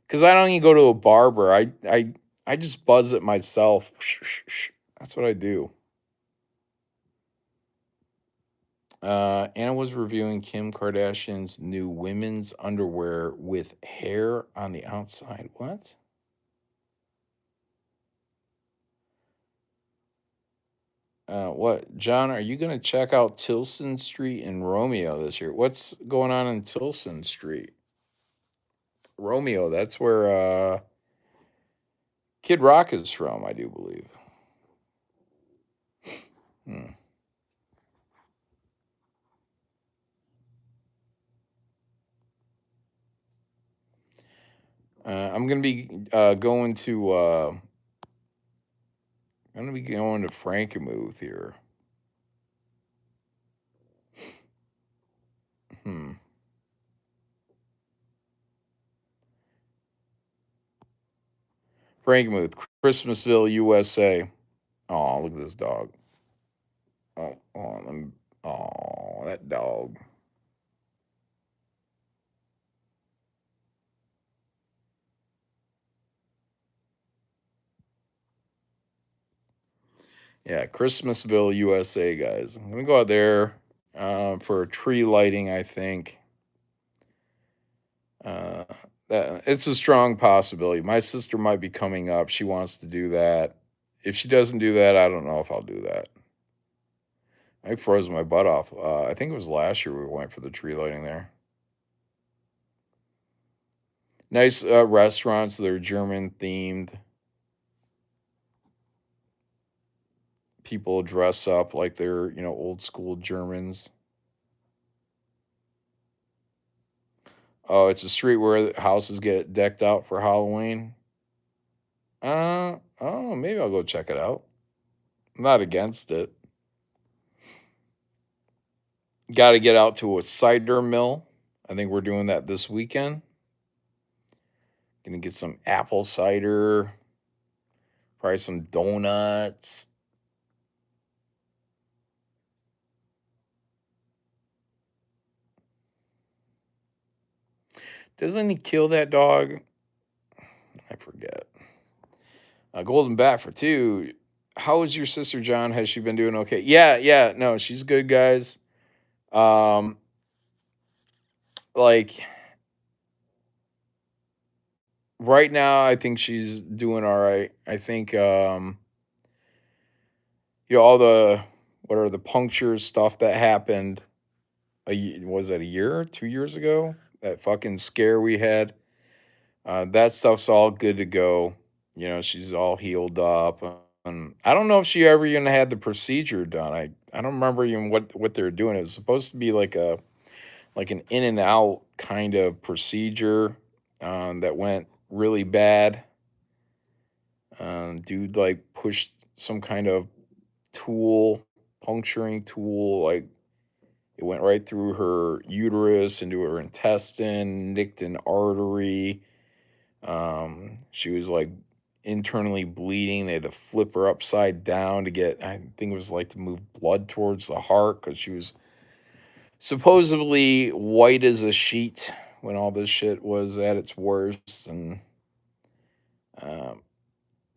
Because I don't even go to a barber. I just buzz it myself. That's what I do. Anna was reviewing Kim Kardashian's new women's underwear with hair on the outside. What? What, John? Are you going to check out Tilson Street in Romeo this year? What's going on in Tilson Street? Romeo. That's where Kid Rock is from, I do believe. Hmm. I'm gonna be going to. I'm gonna be going to Frankenmuth here. Hmm. Frankenmuth, Christmasville, USA. Oh, look at this dog. Oh, that dog. Yeah, Christmasville, USA, guys. I'm gonna go out there for tree lighting. I think uh, that it's a strong possibility. My sister might be coming up. She wants to do that. If she doesn't do that, I don't know if I'll do that. I froze my butt off. I think it was last year we went for the tree lighting there. Nice restaurants. They're German themed. People dress up like they're old school Germans. Oh, it's a street where houses get decked out for Halloween. Oh, maybe I'll go check it out. I'm not against it. Got to get out to a cider mill. I think we're doing that this weekend. Gonna get some apple cider, probably some donuts. Doesn't he kill that dog? I forget. A golden bat for two. How is your sister, John? Has she been doing okay? Yeah, yeah. No, she's good, guys. Um, like right now, I think she's doing all right. I think all the what are the punctures stuff that happened was that a year, 2 years ago? That fucking scare we had. That stuff's all good to go. She's all healed up. And I don't know if she ever even had the procedure done. I don't remember even what they were doing. It was supposed to be like an in and out kind of procedure that went really bad. Dude like pushed some kind of tool, puncturing tool, like it went right through her uterus into her intestine, nicked an artery. She was like internally bleeding. They had to flip her upside down to get, I think it was like to move blood towards the heart because she was supposedly white as a sheet when all this shit was at its worst and um,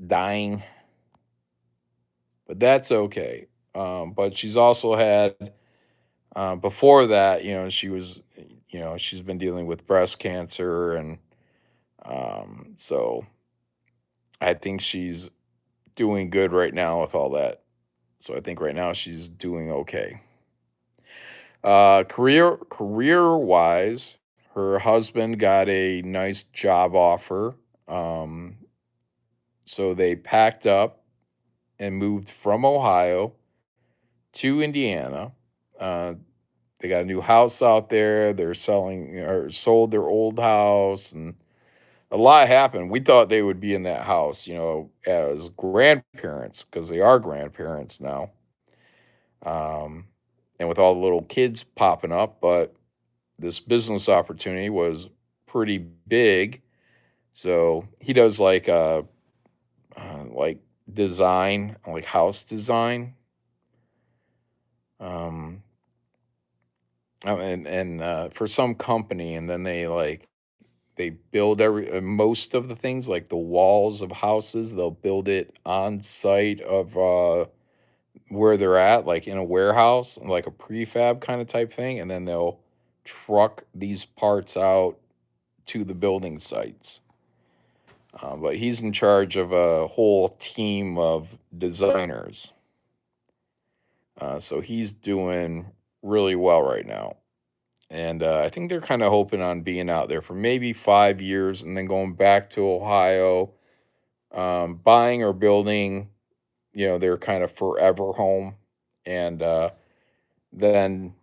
dying. But that's okay. But she's also had, before that, she's been dealing with breast cancer. And so I think she's doing good right now with all that. So I think right now she's doing okay. Career wise, her husband got a nice job offer. Um, so they packed up and moved from Ohio to Indiana. Uh, they got a new house out there. They're selling or sold their old house, and a lot happened. We thought they would be in that house, as grandparents because they are grandparents now. Um, and with all the little kids popping up, but this business opportunity was pretty big. So he does like design, like house design. Um, and for some company, and then they build most of the things like the walls of houses. They'll build it on site of where they're at, like in a warehouse, like a prefab kind of type thing, and then they'll truck these parts out to the building sites. But he's in charge of a whole team of designers. So he's doing really well right now. and I think they're kind of hoping on being out there for maybe 5 years and then going back to Ohio, buying or building, their kind of forever home, and then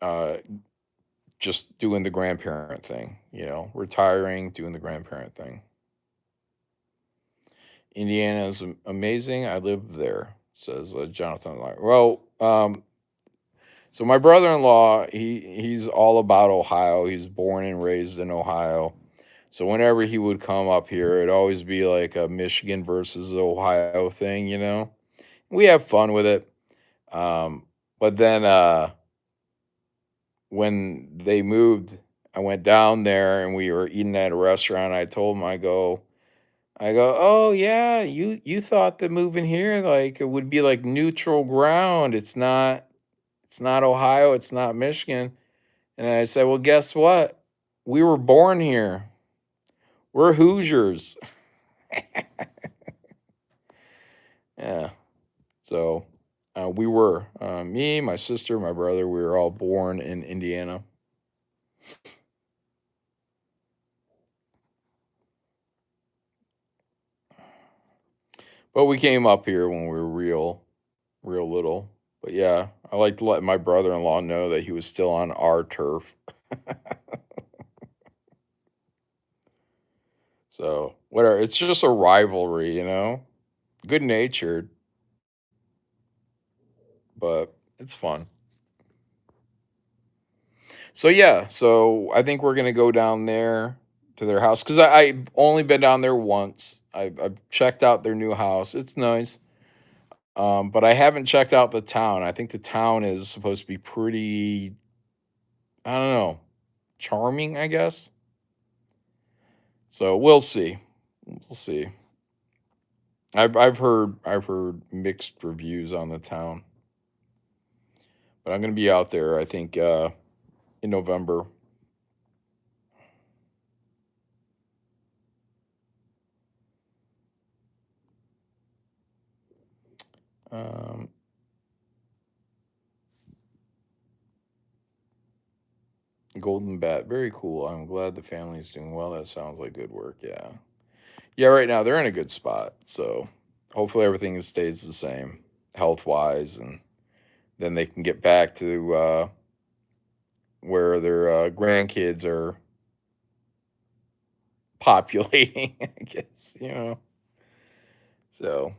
uh, just doing the grandparent thing, retiring, doing the grandparent thing. Indiana is amazing. I live there, says Jonathan. Well, so my brother-in-law, he's all about Ohio. He's born and raised in Ohio. So whenever he would come up here, it'd always be like a Michigan versus Ohio thing. We have fun with it. But then when they moved, I went down there and we were eating at a restaurant. I told him, I go, oh yeah, you thought that moving here like it would be like neutral ground. It's not Ohio, it's not Michigan. And I said, well, guess what? We were born here. We're Hoosiers. Yeah. So we were me, my sister, my brother. We were all born in Indiana. But we came up here when we were real little. But yeah, I like to let my brother-in-law know that he was still on our turf. So whatever, it's just a rivalry. Good natured, but it's fun. So yeah, so I think we're gonna go down there to their house because I've only been down there once. I've checked out their new house. It's nice. But I haven't checked out the town. I think the town is supposed to be pretty, I don't know, charming, I guess. So we'll see. We'll see. I've heard mixed reviews on the town, but I'm gonna be out there. I think in November. Um, Golden Bat, very cool. I'm glad the family's doing well. That sounds like good work. Yeah, yeah. Right now they're in a good spot. So hopefully everything stays the same health wise, and then they can get back to where their grandkids are populating. I guess. So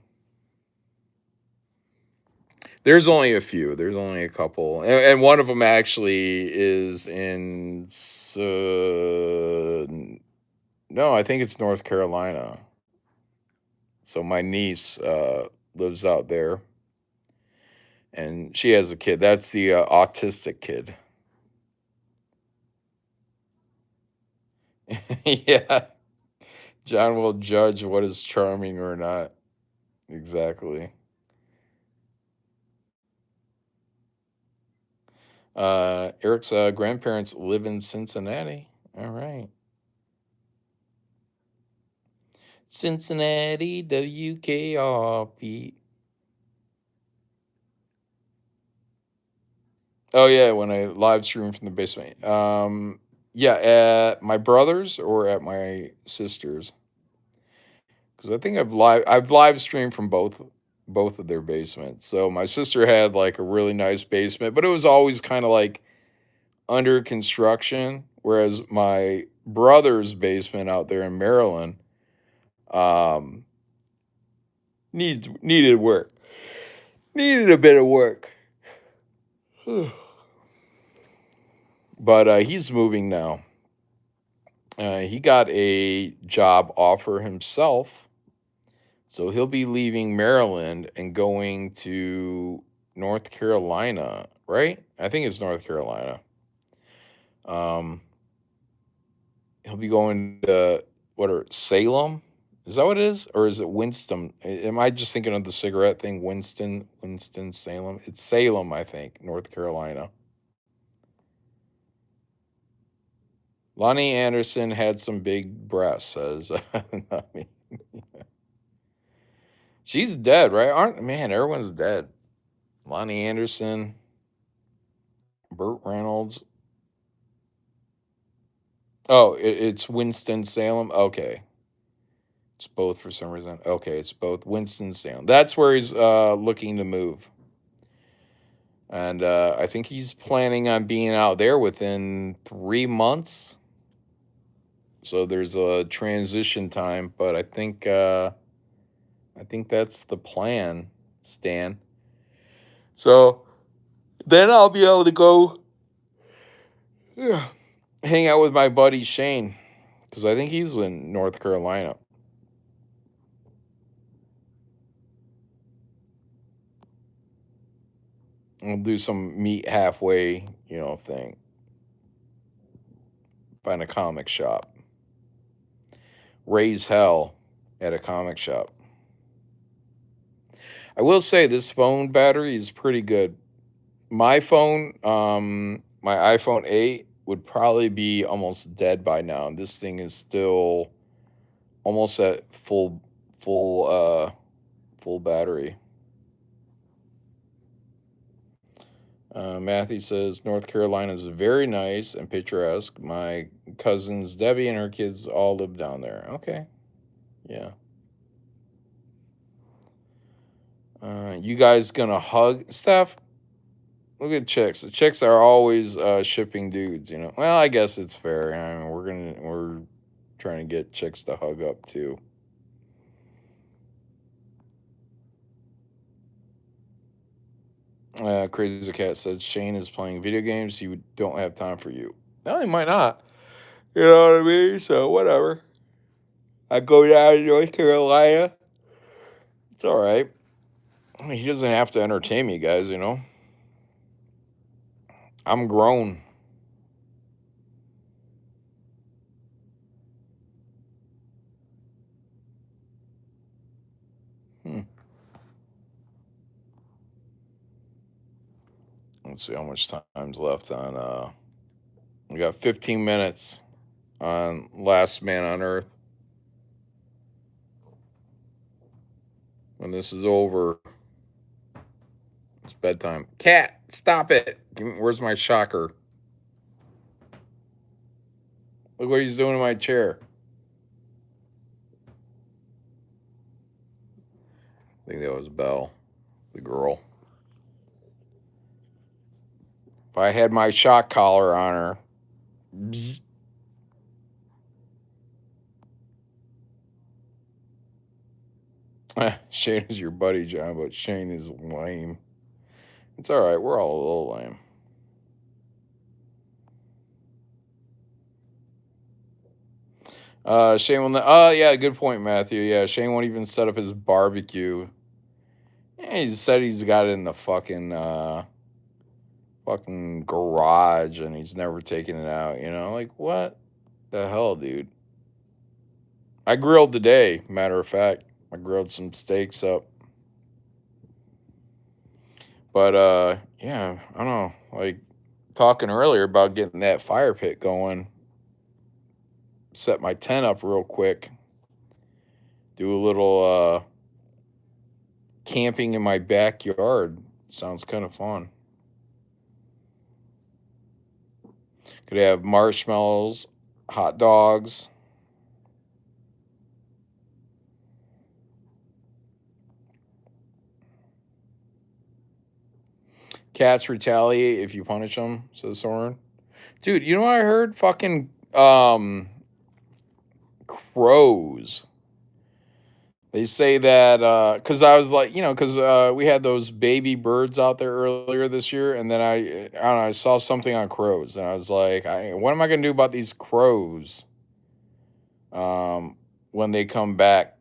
there's only a few. There's only a couple, and one of them actually is in. No, I think it's North Carolina. So my niece lives out there, and she has a kid. That's the autistic kid. Yeah, John will judge what is charming or not. Exactly. Eric's grandparents live in Cincinnati. All right. Cincinnati, WKRP. Oh yeah, when I live stream from the basement. Yeah, at my brother's or at my sister's, because I think I've live streamed from both of their basements. So my sister had like a really nice basement, but it was always kind of like under construction. Whereas my brother's basement out there in Maryland, um, needed work, needed a bit of work. But he's moving now. He got a job offer himself, so he'll be leaving Maryland and going to North Carolina, right? I think it's North Carolina. Um, he'll be going to Salem? Is that what it is, or is it Winston? Am I just thinking of the cigarette thing? Winston Salem. It's Salem, I think, North Carolina. Lonnie Anderson had some big breasts, says. I mean, she's dead, right? Aren't man? Everyone's dead. Lonnie Anderson, Burt Reynolds. Oh, it's Winston-Salem? Okay. It's both for some reason. Okay, it's both Winston-Salem. That's where he's looking to move. And I think he's planning on being out there within 3 months. So there's a transition time, but I think that's the plan, Stan. So then I'll be able to go, yeah, hang out with my buddy Shane because I think he's in North Carolina. We'll do some meet halfway, thing. Find a comic shop. Raise hell at a comic shop. I will say this phone battery is pretty good. My phone, my iPhone 8 would probably be almost dead by now. And this thing is still almost at full battery. Matthew says North Carolina is very nice and picturesque. My cousins Debbie and her kids all live down there. Okay, yeah. You guys gonna hug Steph? Look at chicks. The chicks are always shipping dudes. Well, I guess it's fair. I mean, we're trying to get chicks to hug up too. Crazy Cat said Shane is playing video games. He don't have time for you. No, he might not. You know what I mean? So whatever. I go down to North Carolina. It's all right. I mean, he doesn't have to entertain me, guys. I'm grown. Hmm. Let's see how much time's left on. We got 15 minutes on Last Man on Earth. When this is over, it's bedtime. Cat, stop it! Where's my shocker? Look what he's doing in my chair. I think that was Belle, the girl. If I had my shock collar on her, bzz. Shane is your buddy, John, but Shane is lame. It's all right. We're all a little lame. Shane will. Yeah, good point, Matthew. Yeah, Shane won't even set up his barbecue. He said he's got it in the fucking garage, and he's never taken it out. Like what the hell, dude? I grilled today. Matter of fact, I grilled some steaks up. But yeah, I don't know. Like talking earlier about getting that fire pit going. Set my tent up real quick. Do a little camping in my backyard. Sounds kind of fun. Could have marshmallows, hot dogs. Cats retaliate if you punish them, says Soren. Dude, you know what I heard? Fucking crows. They say that because I was like, because we had those baby birds out there earlier this year, and then I don't know, I saw something on crows, and I was like, what am I gonna do about these crows when they come back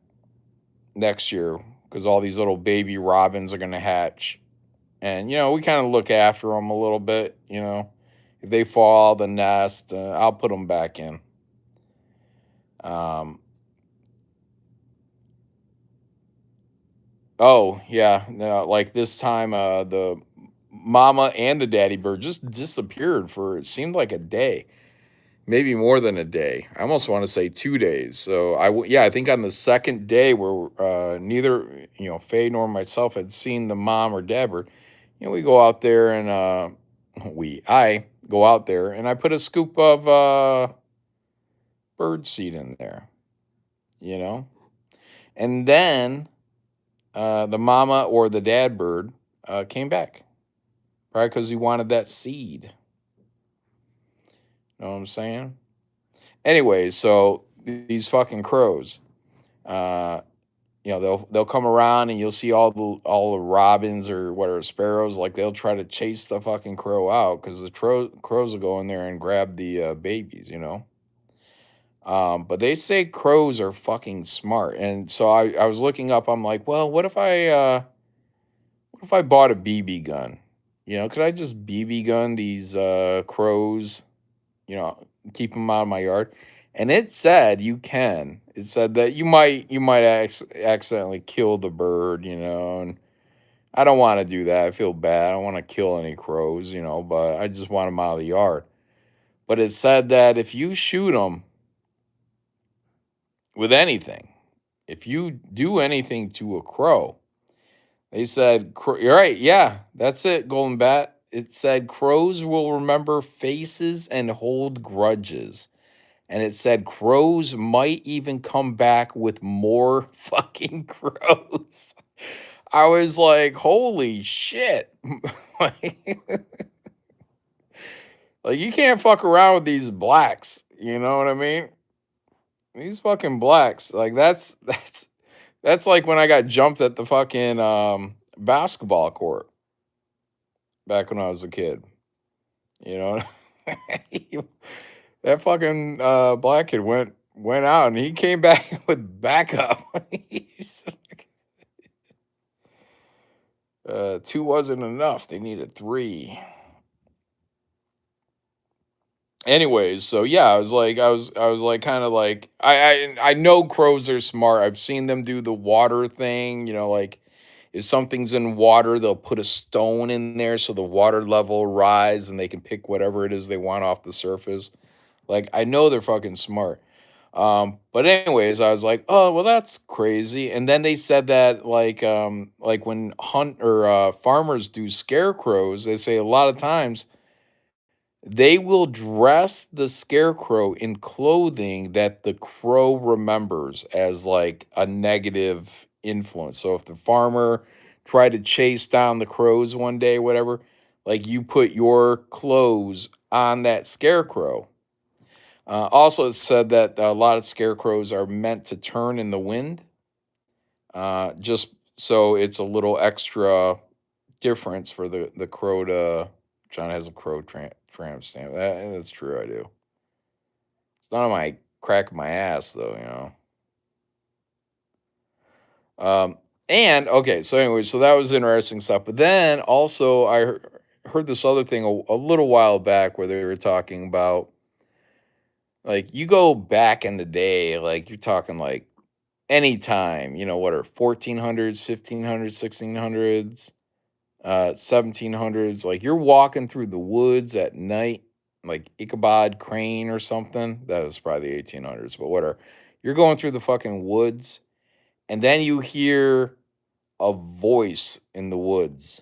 next year? Because all these little baby robins are gonna hatch, and we kind of look after them a little bit. If they fall out of the nest, I'll put them back in. Oh, yeah. No, like this time, the mama and the daddy bird just disappeared for it seemed like a day, maybe more than a day. I almost want to say 2 days. So yeah, I think on the second day where neither Faye nor myself had seen the mom or dad bird, we go out there and I go out there and I put a scoop of bird seed in there, you know? And then the mama or the dad bird came back, right? Because he wanted that seed. Know what I'm saying? Anyway, so these fucking crows, uh, they'll come around and you'll see all the robins or whatever sparrows, like they'll try to chase the fucking crow out because the crows will go in there and grab the babies, But they say crows are fucking smart, and so I was looking up. I'm like, well, what if I bought a BB gun? Could I just BB gun these crows? Keep them out of my yard. And it said you can. It said that you might accidentally kill the bird, and I don't want to do that. I feel bad. I don't want to kill any crows, but I just want them out of the yard. But it said that if you shoot them with anything, if you do anything to a crow, they said, you're right, yeah, that's it, Golden Bat. It said crows will remember faces and hold grudges. And it said crows might even come back with more fucking crows. I was like, holy shit. like, like, you can't fuck around with these blacks. You know what I mean? These fucking blacks. Like that's like when I got jumped at the fucking basketball court back when I was a kid. You know, that fucking black kid went out and he came back with backup. Two wasn't enough. They needed three. Anyways, so yeah, I was like kind of like I know crows are smart. I've seen them do the water thing, like if something's in water, they'll put a stone in there so the water level rise and they can pick whatever it is they want off the surface. Like I know they're fucking smart. But anyways, I was like, oh well, that's crazy. And then they said that like when hunt or farmers do scarecrows, they say a lot of times they will dress the scarecrow in clothing that the crow remembers as like a negative influence. So if the farmer tried to chase down the crows one day, whatever, like you put your clothes on that scarecrow. Also, it said that a lot of scarecrows are meant to turn in the wind, just so it's a little extra difference for the crow to. John has a crow tramp stamp. That's true. I do. It's not on my crack of my ass though. Um, and okay, so anyway, so that was interesting stuff. But then also heard this other thing a little while back where they were talking about like you go back in the day, like you're talking like anytime, what are 1400s, 1500s, 1600s, 1700s, like you're walking through the woods at night, like Ichabod Crane or something. That was probably the 1800s, but whatever. You're going through the fucking woods, and then you hear a voice in the woods,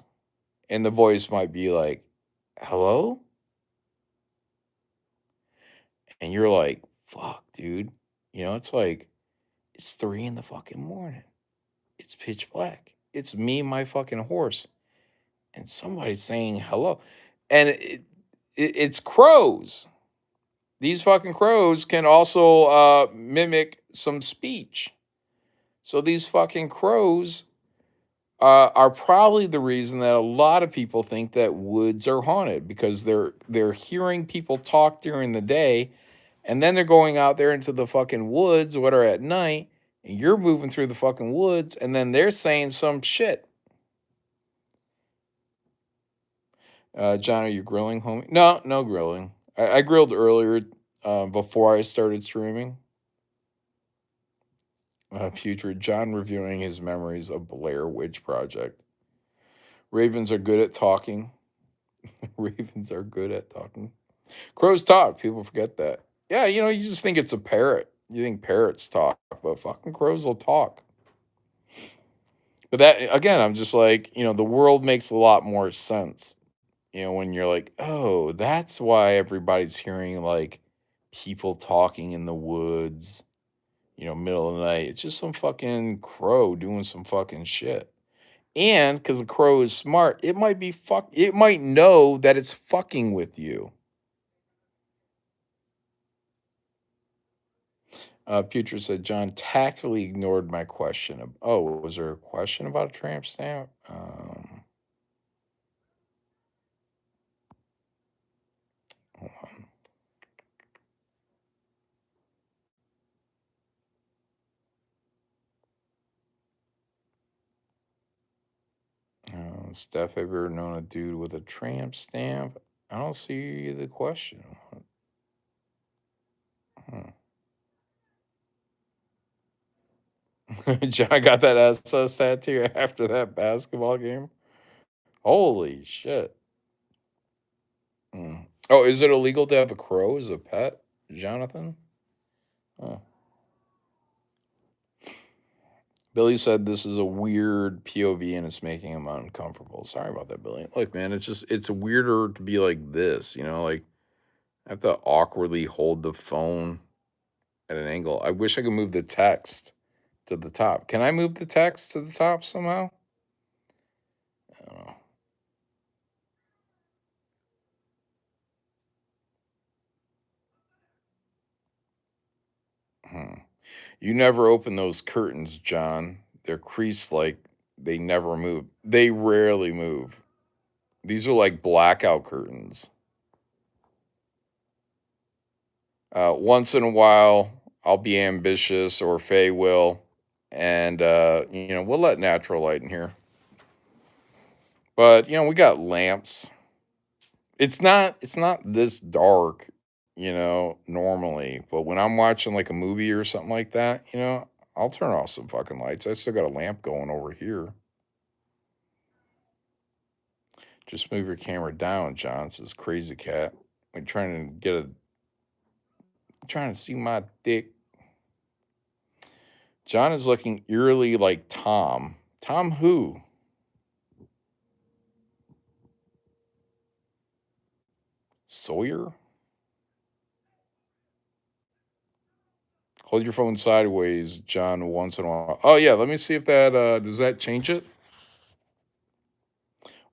and the voice might be like, hello? And you're like, fuck, dude. It's like, it's 3 in the fucking morning. It's pitch black. It's me and my fucking horse. And somebody's saying hello. And it's crows. These fucking crows can also mimic some speech. So these fucking crows are probably the reason that a lot of people think that woods are haunted because they're hearing people talk during the day, and then they're going out there into the fucking woods, what are at night, and you're moving through the fucking woods, and then they're saying some shit. John, are you grilling, homie? No, no grilling. I grilled earlier before I started streaming. Putrid John reviewing his memories of Blair Witch Project. Ravens are good at talking. Ravens are good at talking. Crows talk. People forget that. Yeah, you just think it's a parrot. You think parrots talk, but fucking crows will talk. But that, again, I'm just like, the world makes a lot more sense. When you're like, oh, that's why everybody's hearing like people talking in the woods, middle of the night. It's just some fucking crow doing some fucking shit. And because the crow is smart, it might know that it's fucking with you. Putra said, John tactfully ignored my question. Oh, was there a question about a tramp stamp? Hold on. Steph, ever known a dude with a tramp stamp? I don't see the question. Hmm. John got that SS tattoo after that basketball game. Holy shit. Hmm. Oh, is it illegal to have a crow as a pet, Jonathan? Oh. Billy said this is a weird POV and it's making him uncomfortable. Sorry about that, Billy. Look, man, it's weirder to be like this, like I have to awkwardly hold the phone at an angle. I wish I could move the text to the top. Can I move the text to the top somehow? I don't know. Hmm. You never open those curtains, John. They're creased like they never move. They rarely move. These are like blackout curtains. Once in a while, I'll be ambitious or Faye will, and we'll let natural light in here. But we got lamps. It's not this dark, normally. But when I'm watching like a movie or something like that, I'll turn off some fucking lights. I still got a lamp going over here. Just move your camera down, John, says Crazy Cat. I'm trying to see my dick. John is looking eerily like Tom. Tom who? Sawyer? Hold your phone sideways, John, once in a while. Oh yeah, let me see if that does that change it?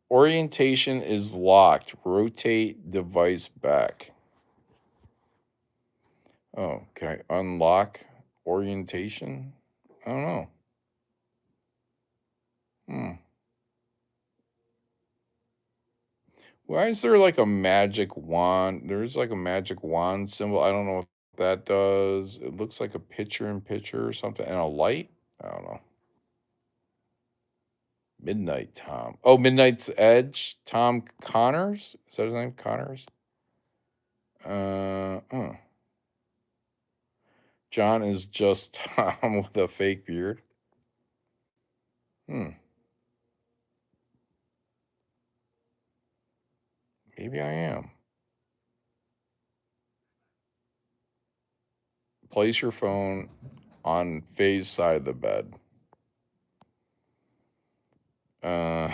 Orientation is locked. Rotate device back. Oh, can I unlock orientation? I don't know. Hmm. Why is there like a magic wand? There's like a magic wand symbol. I don't know what that does. It looks like a picture in picture or something. And a light? I don't know. Midnight Tom. Oh, Midnight's Edge. Tom Connors? Is that his name? Connors? Oh. John is just Tom with a fake beard. Hmm. Maybe I am. Place your phone on Faye's side of the bed. Uh,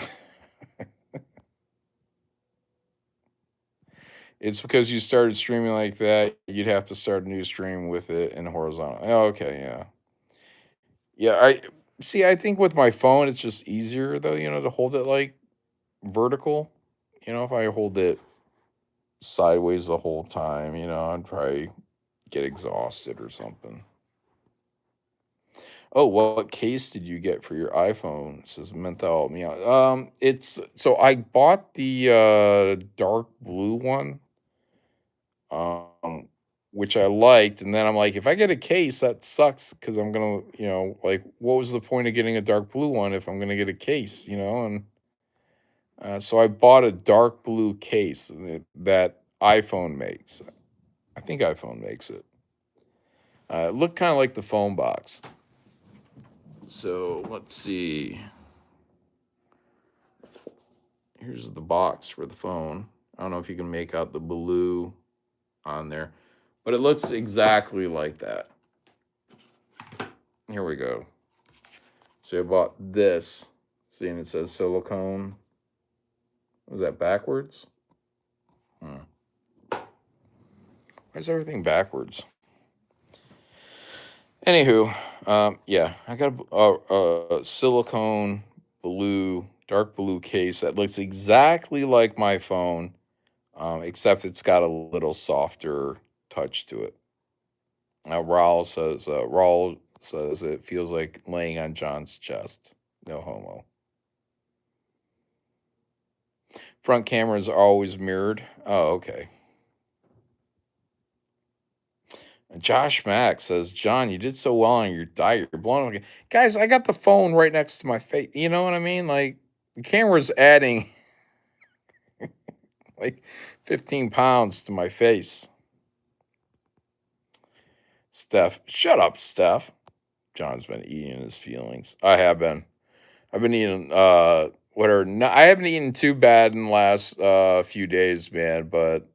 it's because you started streaming like that. You'd have to start a new stream with it in horizontal. Oh, okay, yeah, yeah. I see. I think with my phone, it's just easier though. To hold it like vertical. If I hold it sideways the whole time, I'd probably get exhausted or something. Oh, what case did you get for your iPhone? It says Menthol Meow. It's so I bought the dark blue one, um, which I liked, and then I'm like, if I get a case, that sucks because I'm gonna, like, what was the point of getting a dark blue one if I'm gonna get a case, And so I bought a dark blue case that iPhone makes. I think iPhone makes it. It looked kind of like the phone box. So let's see. Here's the box for the phone. I don't know if you can make out the blue on there, but it looks exactly like that. Here we go. So I bought this. See, and it says silicone. Was that backwards? Hmm. Why is everything backwards? Anywho, yeah, I got a silicone blue, dark blue case that looks exactly like my phone, except it's got a little softer touch to it. Raul says it feels like laying on John's chest. No homo. Front cameras are always mirrored. Oh, okay. And Josh Mack says, John, you did so well on your diet. You're blown away. Guys, I got the phone right next to my face. You know what I mean? Like, the camera's adding like 15 pounds to my face. Steph, shut up, Steph. John's been eating his feelings. I have been. I've been eating, whatever. No, I haven't eaten too bad in the last few days, man, but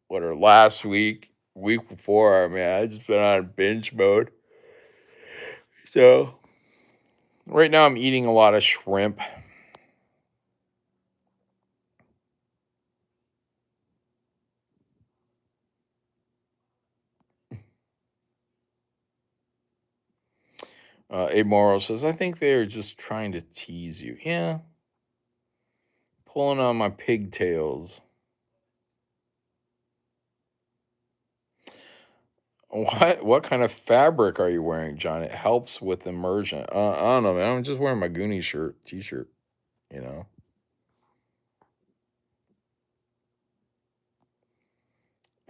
whatever, last week before, I mean, I just been on binge mode. So right now I'm eating a lot of shrimp. Abe Morrow says, I think they're just trying to tease you. Yeah, pulling on my pigtails. What kind of fabric are you wearing, John? It helps with immersion. I don't know, man. I'm just wearing my Goonie t-shirt, you know.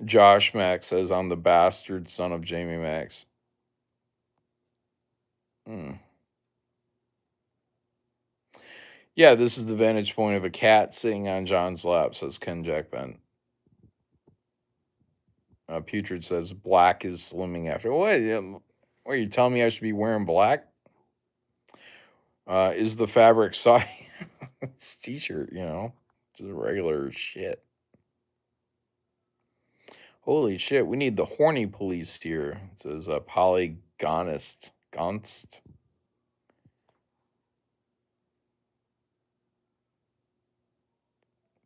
Josh Max says, I'm the bastard son of Jamie Max. Hmm. Yeah, this is the vantage point of a cat sitting on John's lap, says Ken Jack Ben. Putrid says, black is slimming after. What, are you telling me I should be wearing black? Is the fabric soft? It's t-shirt, just regular shit. Holy shit, we need the horny police here, says Polygonist. Gonst.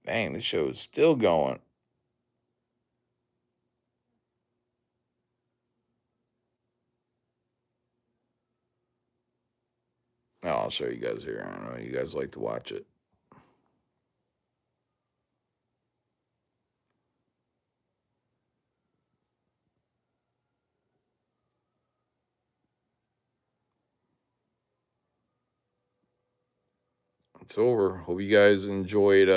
Dang, the show is still going. Oh, I'll show you guys here. I don't know. You guys like to watch it. It's over. Hope you guys enjoyed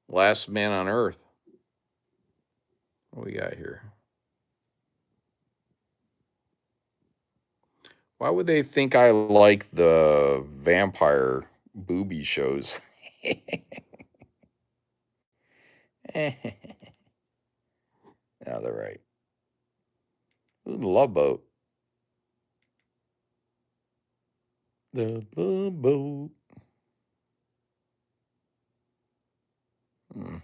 Last Man on Earth. What we got here? Why would they think I like the vampire booby shows? Yeah, they're right. Ooh, the Love Boat. The Love Boat. Hmm.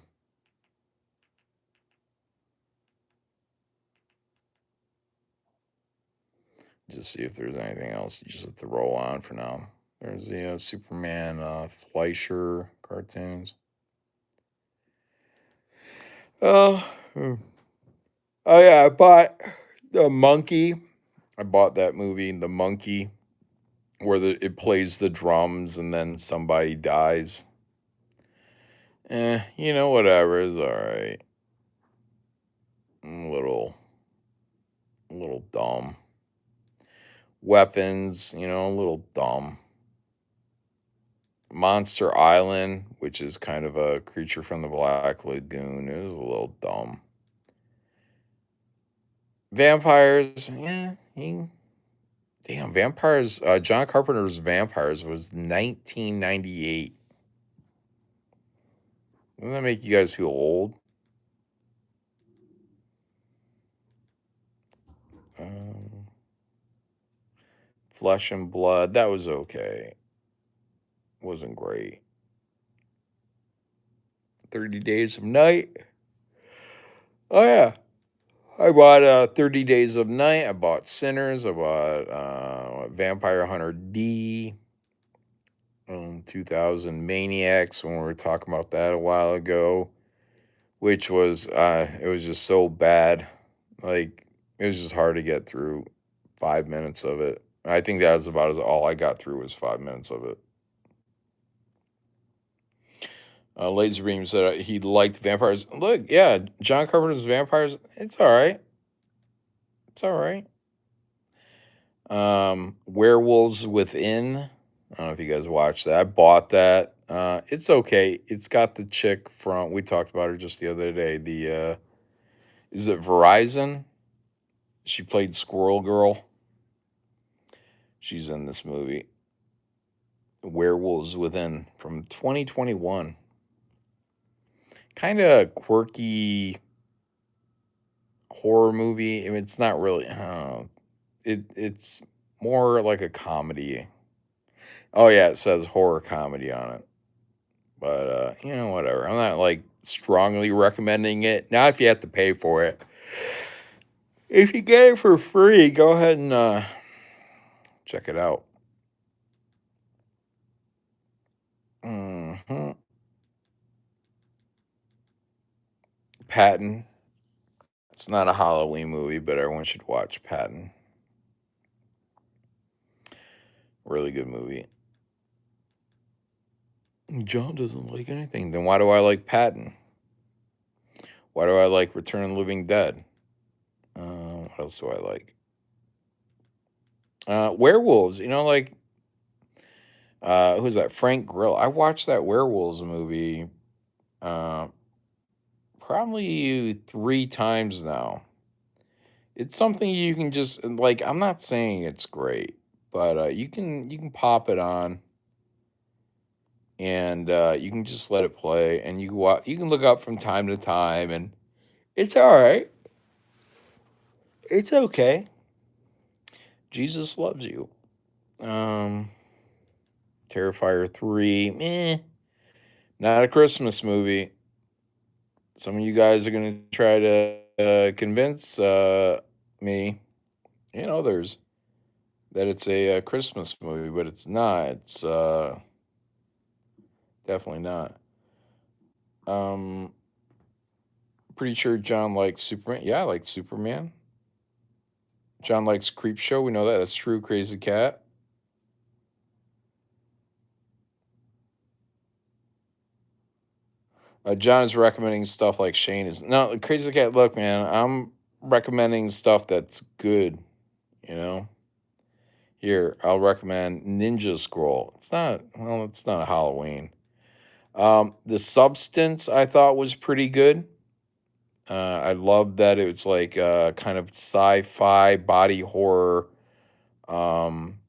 Just see if there's anything else you just have to roll on for now. There's the Superman Fleischer cartoons. Oh, oh yeah, I bought the Monkey. I bought that movie, The Monkey, where it plays the drums and then somebody dies. Whatever is all right. A little dumb. Weapons, a little dumb. Monster Island, which is kind of a creature from the Black Lagoon, it was a little dumb. Vampires, yeah, damn, vampires. John Carpenter's Vampires was 1998. Doesn't that make you guys feel old? Um, Flesh and Blood, that was okay. Wasn't great. 30 Days of Night. Oh yeah, I bought 30 Days of Night. I bought Sinners. I bought Vampire Hunter D. 2000 Maniacs when we were talking about that a while ago. which was it was just so bad. Like it was just hard to get through 5 minutes of it. I think that was about as all I got through was 5 minutes of it. Laserbeam said he liked vampires. Look, yeah, John Carpenter's vampires. It's all right. It's all right. Werewolves Within. I don't know if you guys watched that. I bought that. It's okay. It's got the chick from we talked about her just the other day. The is it Verizon? She played Squirrel Girl. She's in this movie. Werewolves Within from 2021. Kind of quirky horror movie. I mean, it's not really. I don't know. It's more like a comedy. Oh yeah, it says horror comedy on it. But whatever. I'm not like strongly recommending it. Not if you have to pay for it. If you get it for free, go ahead and check it out. hmm Patton. It's not a Halloween movie, but everyone should watch Patton. Really good movie. John doesn't like anything. Then why do I like Patton? Why do I like Return of the Living Dead? What else do I like? Werewolves. Like who's that? Frank Grill. I watched that Werewolves movie uh, probably 3 times now. It's something you can just like. I'm not saying it's great, but you can pop it on and you can just let it play, and you can look up from time to time, and it's all right. It's okay. Jesus loves you. Um, Terrifier 3, not a Christmas movie. Some of you guys are gonna try to convince me, others, that it's a, Christmas movie, but it's not. It's definitely not. Um, Pretty sure John likes Superman. Yeah, I like Superman. John likes Creep Show. We know that. That's true. Crazy Cat. John is recommending stuff like Shane is. No, Crazy Cat. Look, man, I'm recommending stuff that's good. You know. Here, I'll recommend Ninja Scroll. It's not. Well, it's not a Halloween. The Substance I thought was pretty good. I love that it was like kind of sci-fi body horror, um,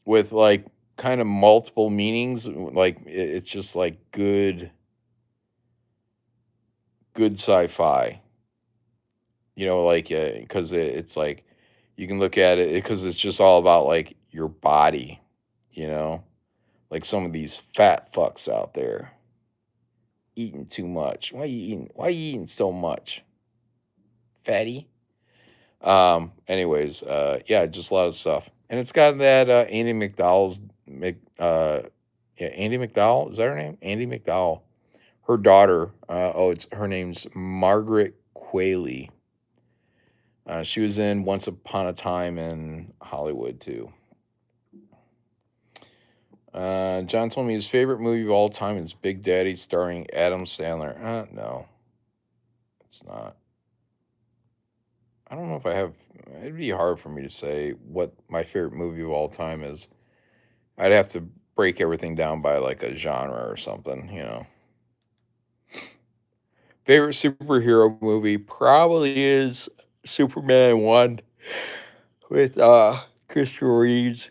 with like kind of multiple meanings. Like it's just like good sci-fi. Like because it's like you can look at it because it's just all about like your body. You know, like some of these fat fucks out there eating too much. Why you eating? Why you eating so much, fatty? Anyways, yeah, just a lot of stuff. And it's got that Andy McDowell's yeah, Andy McDowell, is that her name? Andy McDowell. Her daughter, it's her name's Margaret Qualley. She was in Once Upon a Time in Hollywood too. John told me his favorite movie of all time is Big Daddy starring Adam Sandler. No, it's not. I don't know if I have. It'd be hard for me to say what my favorite movie of all time is. I'd have to break everything down by like a genre or something. Favorite superhero movie probably is Superman 1 with Christopher Reeves.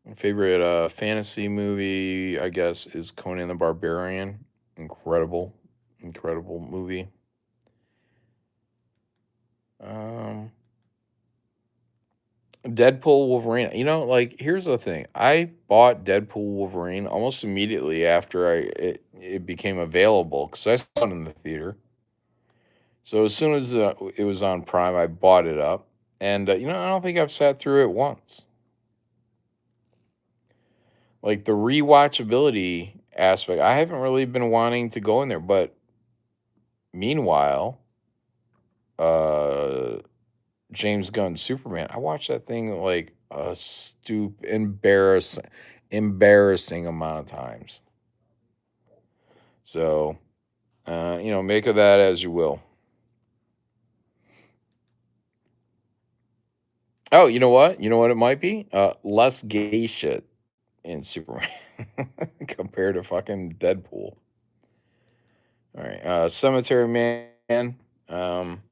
My favorite fantasy movie, I guess, is Conan the Barbarian. Incredible, incredible movie. Um, Deadpool Wolverine. Like here's the thing. I bought Deadpool Wolverine almost immediately after it became available because I saw it in the theater. So as soon as it was on Prime, I bought it up, and I don't think I've sat through it once. Like the rewatchability aspect. I haven't really been wanting to go in there, but meanwhile, uh, James Gunn's Superman, I watched that thing like a embarrassing amount of times. So, make of that as you will. Oh, you know what? You know what it might be? Less gay shit in Superman compared to fucking Deadpool. All right, Cemetery Man. Um,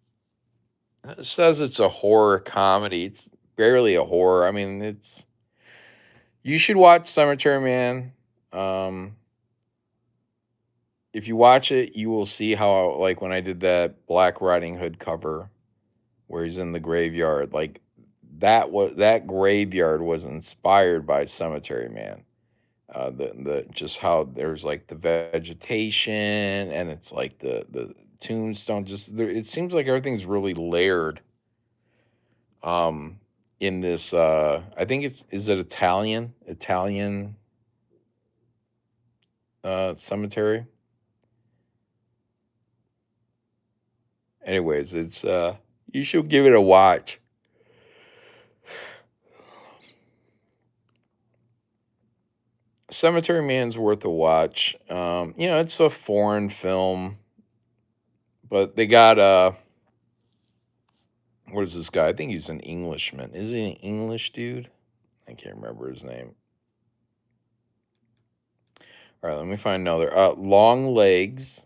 it says it's a horror comedy. It's barely a horror. I mean, it's you should watch Cemetery Man. Um, if you watch it, you will see how like when I did that Black Riding Hood cover where he's in the graveyard, like that graveyard was inspired by Cemetery Man. The just how there's like the vegetation and it's like the tombstone. Just there, it seems like everything's really layered. Um, in this, I think it's is it Italian cemetery. Anyways, it's you should give it a watch. Cemetery Man's worth a watch. It's a foreign film, but they got what is this guy? I think he's an Englishman. Is he an English dude? I can't remember his name. All right, let me find another. Long Legs.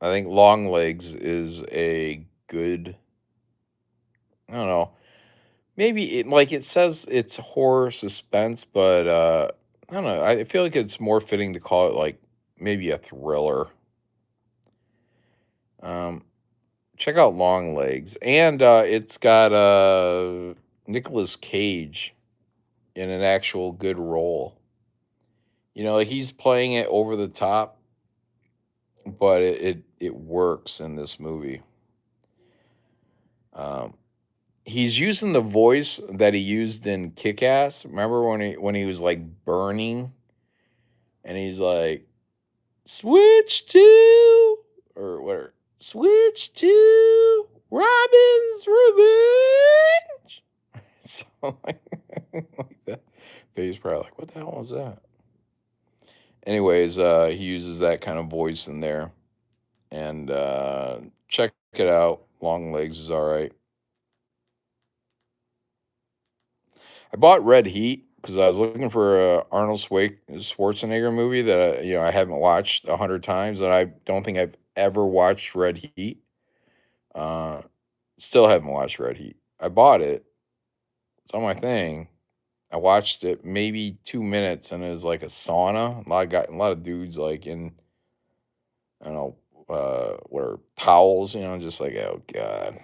I think Long Legs is a good. I don't know. Maybe it says it's horror suspense, but I don't know. I feel like it's more fitting to call it like maybe a thriller. Um, Check out Long Legs, and it's got Nicolas Cage in an actual good role. Like he's playing it over the top, but it works in this movie. Um, he's using the voice that he used in Kick Ass. Remember when he was like burning, and he's like, "Switch to," or whatever. "Switch to Robin's Revenge." So like that. But he's probably like, "What the hell was that?" Anyways, he uses that kind of voice in there, and check it out. Long Legs is all right. I bought Red Heat because I was looking for a Arnold Schwarzenegger movie that I haven't watched 100 times, and I don't think I've ever watched Red Heat. Uh, Still haven't watched Red Heat. I bought it. It's on my thing. I watched it maybe 2 minutes, and it was like a sauna. A lot of dudes like in I don't know wear towels. Just like oh god.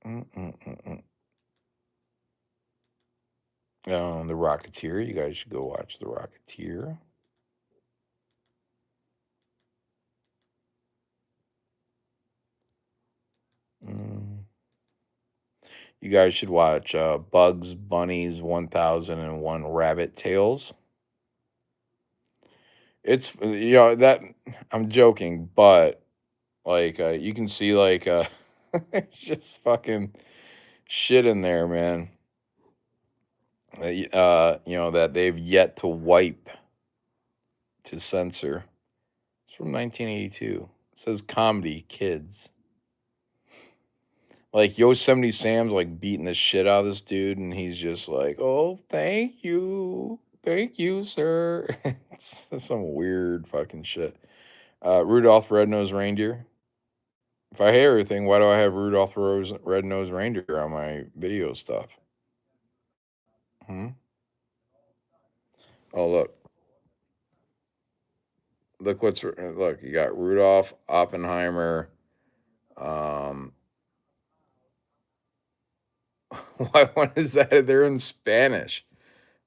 Mm-mm-mm-mm. The Rocketeer. You guys should go watch The Rocketeer. Mm. You guys should watch Bugs Bunny's 1001 Rabbit Tales. It's that I'm joking, but like you can see like it's just fucking shit in there, man. That they've yet to wipe to censor. It's from 1982. It says comedy kids. Like Yosemite Sam's like beating the shit out of this dude, and he's just like, "Oh, thank you, sir." It's some weird fucking shit. Rudolph Red-Nosed Reindeer. If I hate everything, why do I have Red-Nosed Reindeer on my video stuff? Hmm? Oh, look. You got Rudolph, Oppenheimer. Um, why one is that? They're in Spanish.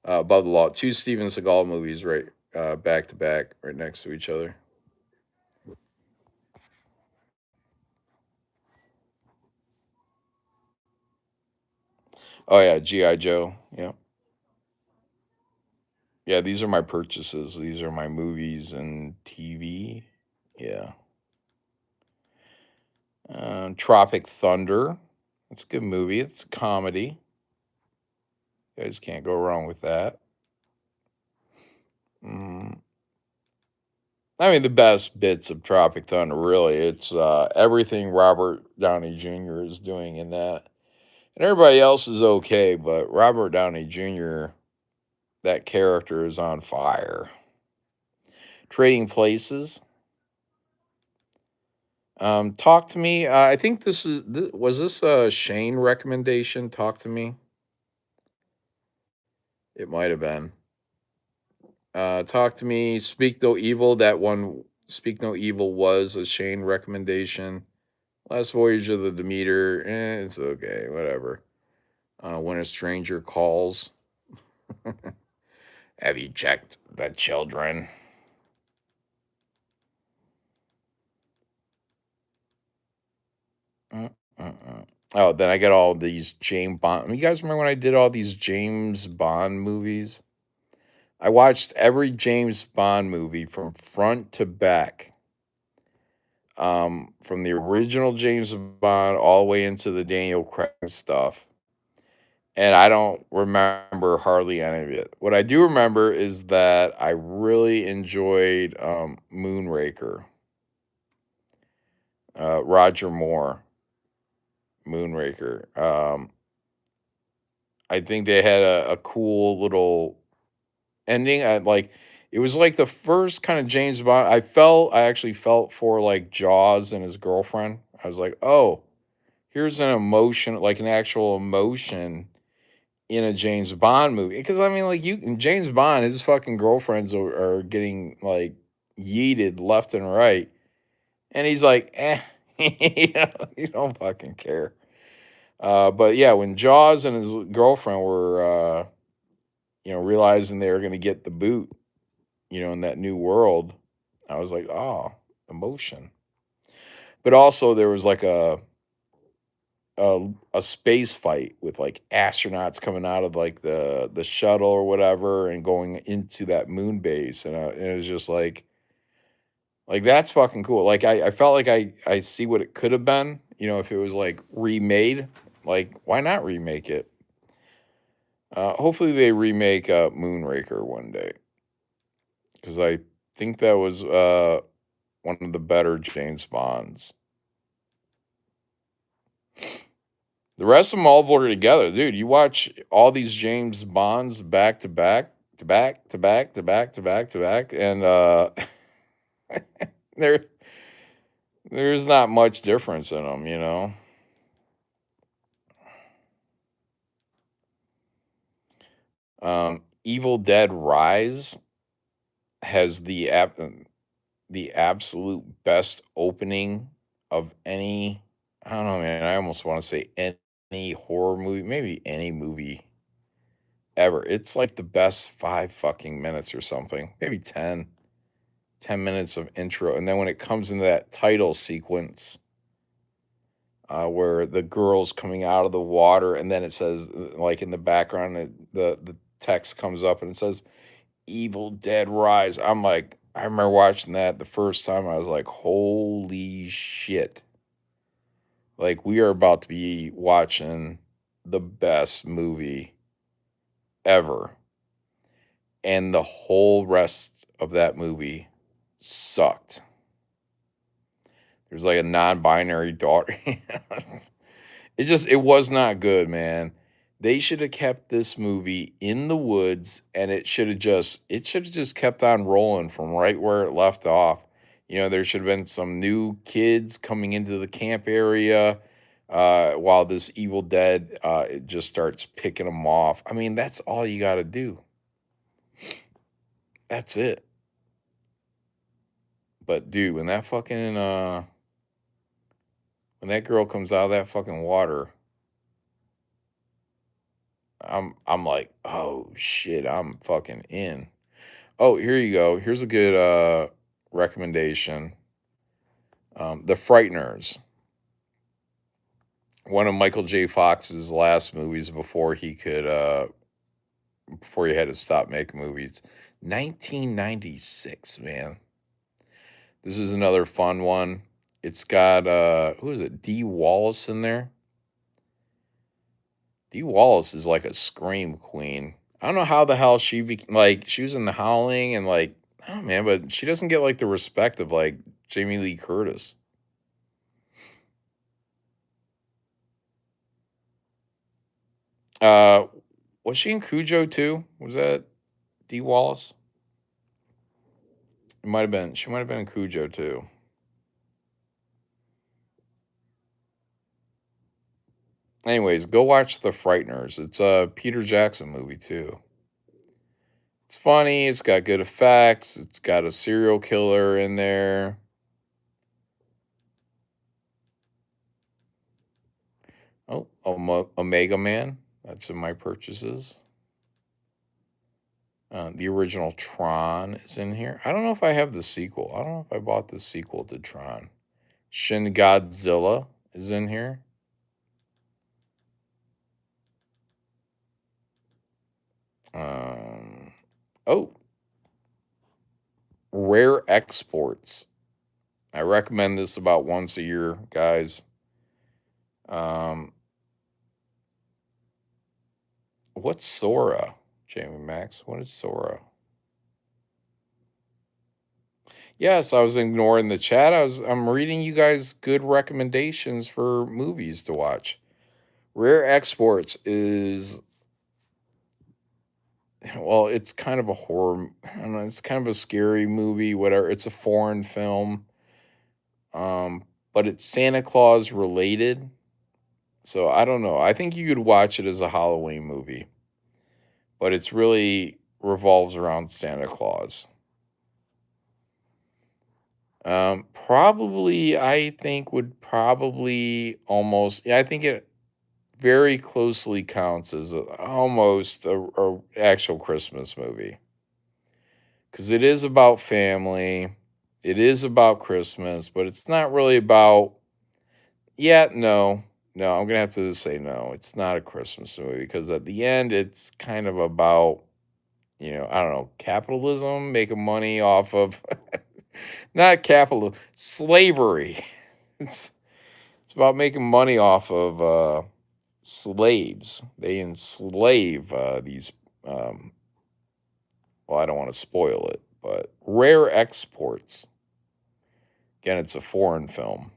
Above the Law. Two Steven Seagal movies, right, back to back, right next to each other. Oh yeah, GI Joe. Yeah. Yeah, these are my purchases. These are my movies and TV. Yeah. Tropic Thunder. It's a good movie. It's a comedy. You guys can't go wrong with that. Mm. I mean, the best bits of Tropic Thunder, really, it's everything Robert Downey Jr. is doing in that. And everybody else is okay, but Robert Downey Jr., that character is on fire. Trading Places. Talk to Me. I think was this a Shane recommendation? Talk to Me. It might have been. Talk to Me. Speak No Evil. That one. Speak No Evil was a Shane recommendation. Last Voyage of the Demeter. It's okay. Whatever. When a Stranger Calls. Have you checked the children? Oh, then I get all these James Bond. You guys remember when I did all these James Bond movies? I watched every James Bond movie from front to back. From the original James Bond all the way into the Daniel Craig stuff. And I don't remember hardly any of it. What I do remember is that I really enjoyed Moonraker. Roger Moore, Moonraker. I think they had a cool little ending. It was like the first kind of James Bond. I actually felt for like Jaws and his girlfriend. I was like, oh, here's an emotion, like an actual emotion in a James Bond movie. Because I mean, like James Bond, his fucking girlfriends are getting like yeeted left and right, and he's like, you don't fucking care. But yeah, when Jaws and his girlfriend were, realizing they were going to get the boot, in that new world, I was like, oh, emotion. But also, there was like a space fight with like astronauts coming out of like the shuttle or whatever and going into that moon base, and it was just like that's fucking cool. Like I felt like I see what it could have been, if it was like remade. Like why not remake it? Hopefully they remake Moonraker one day because I think that was one of the better James Bonds. The rest of them all blur together, dude. You watch all these James Bonds back to back, to back, to back, to back, to back, to back, and there there's not much difference in them. Evil Dead Rise has the absolute best opening of any. I don't know, man. I almost want to say any horror movie, maybe any movie ever. It's like the best 5 fucking minutes or something, maybe 10 minutes of intro. And then when it comes into that title sequence, where the girl's coming out of the water, and then it says, like in the background, the text comes up and it says, Evil Dead Rise. I'm like, I remember watching that the first time. I was like, holy shit. Like, we are about to be watching the best movie ever. And the whole rest of that movie sucked. There's like a non-binary daughter. It was not good, man. They should have kept this movie in the woods, and it should have just kept on rolling from right where it left off. There should have been some new kids coming into the camp area, while this Evil Dead, it just starts picking them off. I mean, that's all you got to do. That's it. But dude, when that girl comes out of that fucking water, I'm like, oh shit, I'm fucking in. Oh, here you go. Here's a good recommendation. The Frighteners, one of Michael J. Fox's last movies before he had to stop making movies. 1996, man. This is another fun one. It's got who is it? Dee Wallace in there. Dee Wallace is like a scream queen. I don't know how the hell like she was in The Howling and like I don't know, man, but she doesn't get like the respect of like Jamie Lee Curtis. Uh was she in Cujo too? Was that Dee Wallace? It might have been. She might have been in Cujo too. Anyways, go watch The Frighteners. It's a Peter Jackson movie too. It's funny, it's got good effects, it's got a serial killer in there. Oh, Omega Man. That's in my purchases. The original Tron is in here. I don't know if I have the sequel. I don't know if I bought the sequel to Tron. Shin Godzilla is in here. Um, oh, Rare Exports. I recommend this about once a year, guys. Um, what's Sora? Jamie Max, what is Sora? Yes, I was ignoring the chat. I'm reading you guys good recommendations for movies to watch. Rare Exports is well, it's kind of a horror. I don't know, it's kind of a scary movie. Whatever. It's a foreign film, but it's Santa Claus related. So I don't know. I think you could watch it as a Halloween movie, but it's really revolves around Santa Claus. Probably, I think would probably almost. Yeah, I think it very closely counts as almost a actual Christmas movie because it is about family. It is about Christmas, but it's not really about. Yeah, no, no. I'm gonna have to say no. It's not a Christmas movie because at the end, it's kind of about I don't know capitalism, making money off of not capital slavery. It's it's about making money off of slaves. They enslave these. Um, well, I don't want to spoil it, but Rare Exports. Again, it's a foreign film.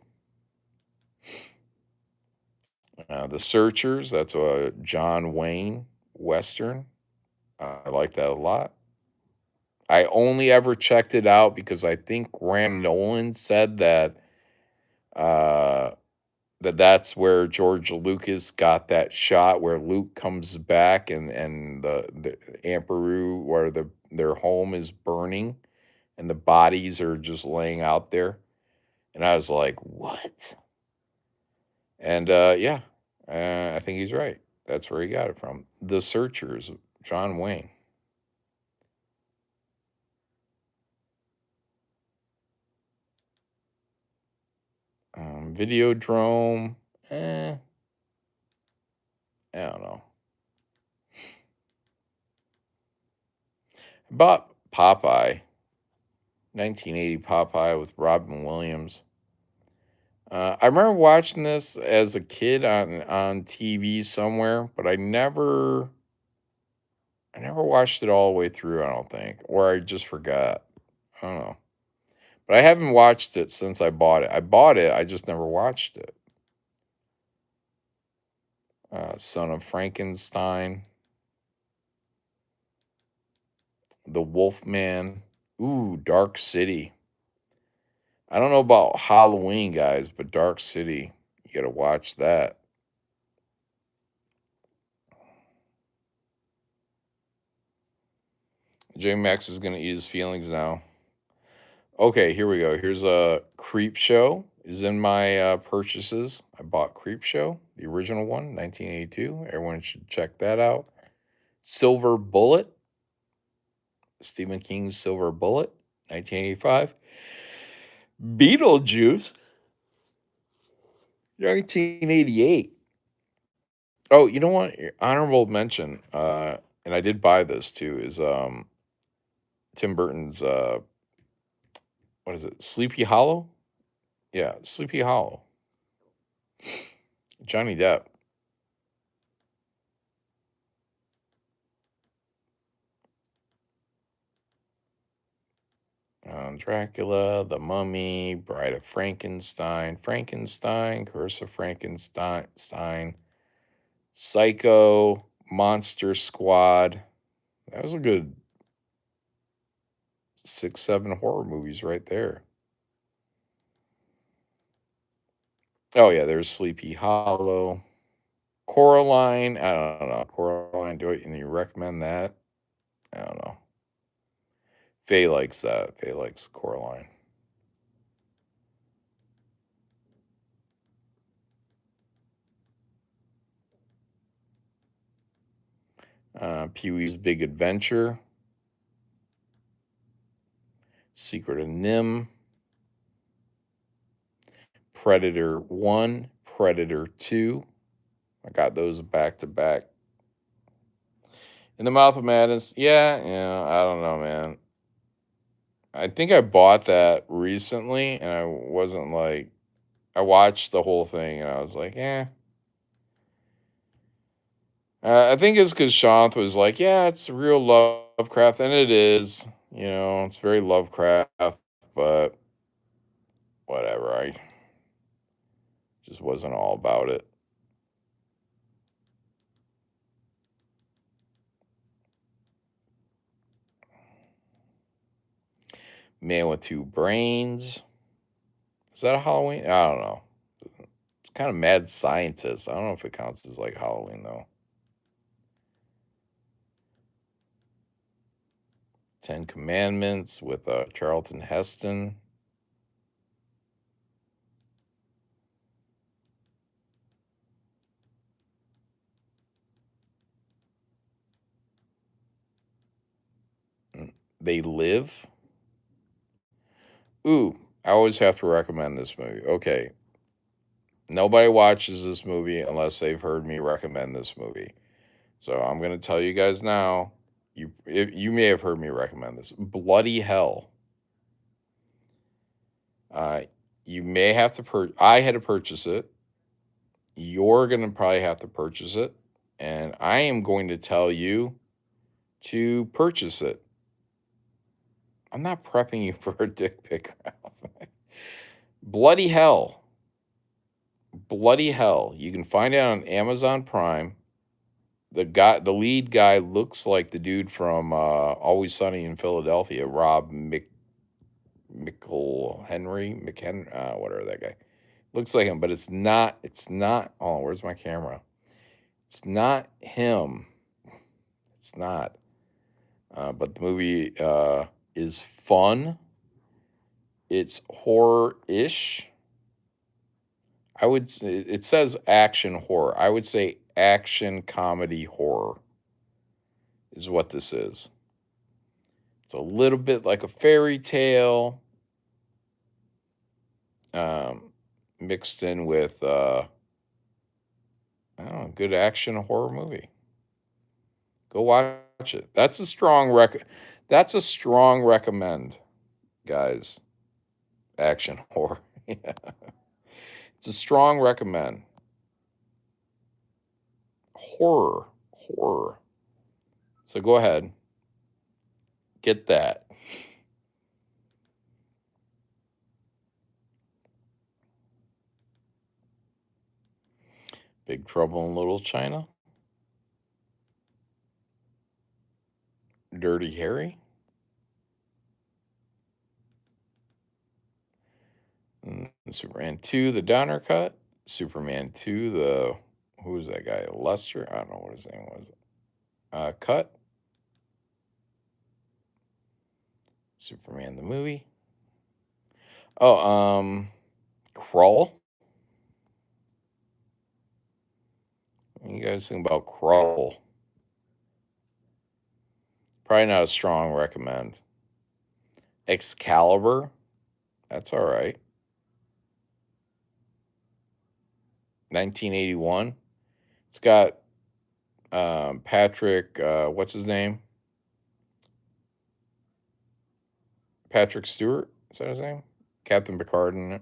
The Searchers. That's a John Wayne western. I like that a lot. I only ever checked it out because I think Graham Nolan said that uh, that's where George Lucas got that shot where Luke comes back and the Amperu where their home is burning and the bodies are just laying out there. And I was like, "What?" And yeah, I think he's right. That's where he got it from. The Searchers, John Wayne. Videodrome. I don't know. I bought Popeye, 1980 Popeye with Robin Williams. I remember watching this as a kid on TV somewhere, but I never watched it all the way through. I don't think, or I just forgot. I don't know, but I haven't watched it since I bought it. I bought it, I just never watched it. Son of Frankenstein, The Wolfman, ooh, Dark City. I don't know about Halloween, guys, but Dark City, you got to watch that. J Max is gonna eat his feelings now. Okay, here we go. Here's a Creep Show is in my purchases. I bought Creep Show, the original one, 1982. Everyone should check that out. Silver Bullet, Stephen King's Silver Bullet, 1985. Beetlejuice, 1988. Oh, you know what? Honorable mention, and I did buy this too, is Tim Burton's what is it? Sleepy Hollow? Yeah, Sleepy Hollow. Johnny Depp. Dracula, The Mummy, Bride of Frankenstein, Curse of Frankenstein, Psycho, Monster Squad. That was a good 6, 7 horror movies right there. Oh yeah, there's Sleepy Hollow, Coraline. I don't know, Coraline. Do you recommend that? I don't know. Faye likes that. Faye likes Coraline. Pee Wee's Big Adventure, Secret of Nim, Predator 1, Predator 2. I got those back to back. In the Mouth of Madness, yeah, I don't know, man. I think I bought that recently, and I wasn't like, I watched the whole thing, and I was like, eh. I think it's because Shanth was like, yeah, it's real Lovecraft, and it is. It's very Lovecraft, but whatever. I just wasn't all about it. Man with Two Brains. Is that a Halloween? I don't know. It's kind of Mad Scientist. I don't know if it counts as like Halloween though. Ten Commandments with Charlton Heston. They Live. Ooh, I always have to recommend this movie. Okay. Nobody watches this movie unless they've heard me recommend this movie. So I'm going to tell you guys now. You may have heard me recommend this. Bloody Hell. Uh, you may have to I had to purchase it. You're going to probably have to purchase it. And I am going to tell you to purchase it. I'm not prepping you for a dick pic. Bloody Hell. Bloody Hell. You can find it on Amazon Prime. The lead guy looks like the dude from Always Sunny in Philadelphia, Rob McHenry, whatever that guy. Looks like him, but it's not. It's not. Oh, where's my camera? It's not him. It's not. But the movie is fun. It's horror-ish. I would say it says action horror. I would say action comedy horror is what this is. It's a little bit like a fairy tale, mixed in with I don't know, good action horror movie. Go watch it. That's a strong recommend, guys. Action horror. Yeah. It's a strong recommend. Horror. So go ahead. Get that. Big Trouble in Little China. Dirty Harry. Superman 2, the Donner Cut. Superman 2, who was that guy? Lester? I don't know what his name was. Cut. Superman the movie. Oh, Crawl. What do you guys think about Crawl? Probably not a strong recommend. Excalibur. That's all right. 1981. It's got Patrick, what's his name? Patrick Stewart, is that his name? Captain Picard in it.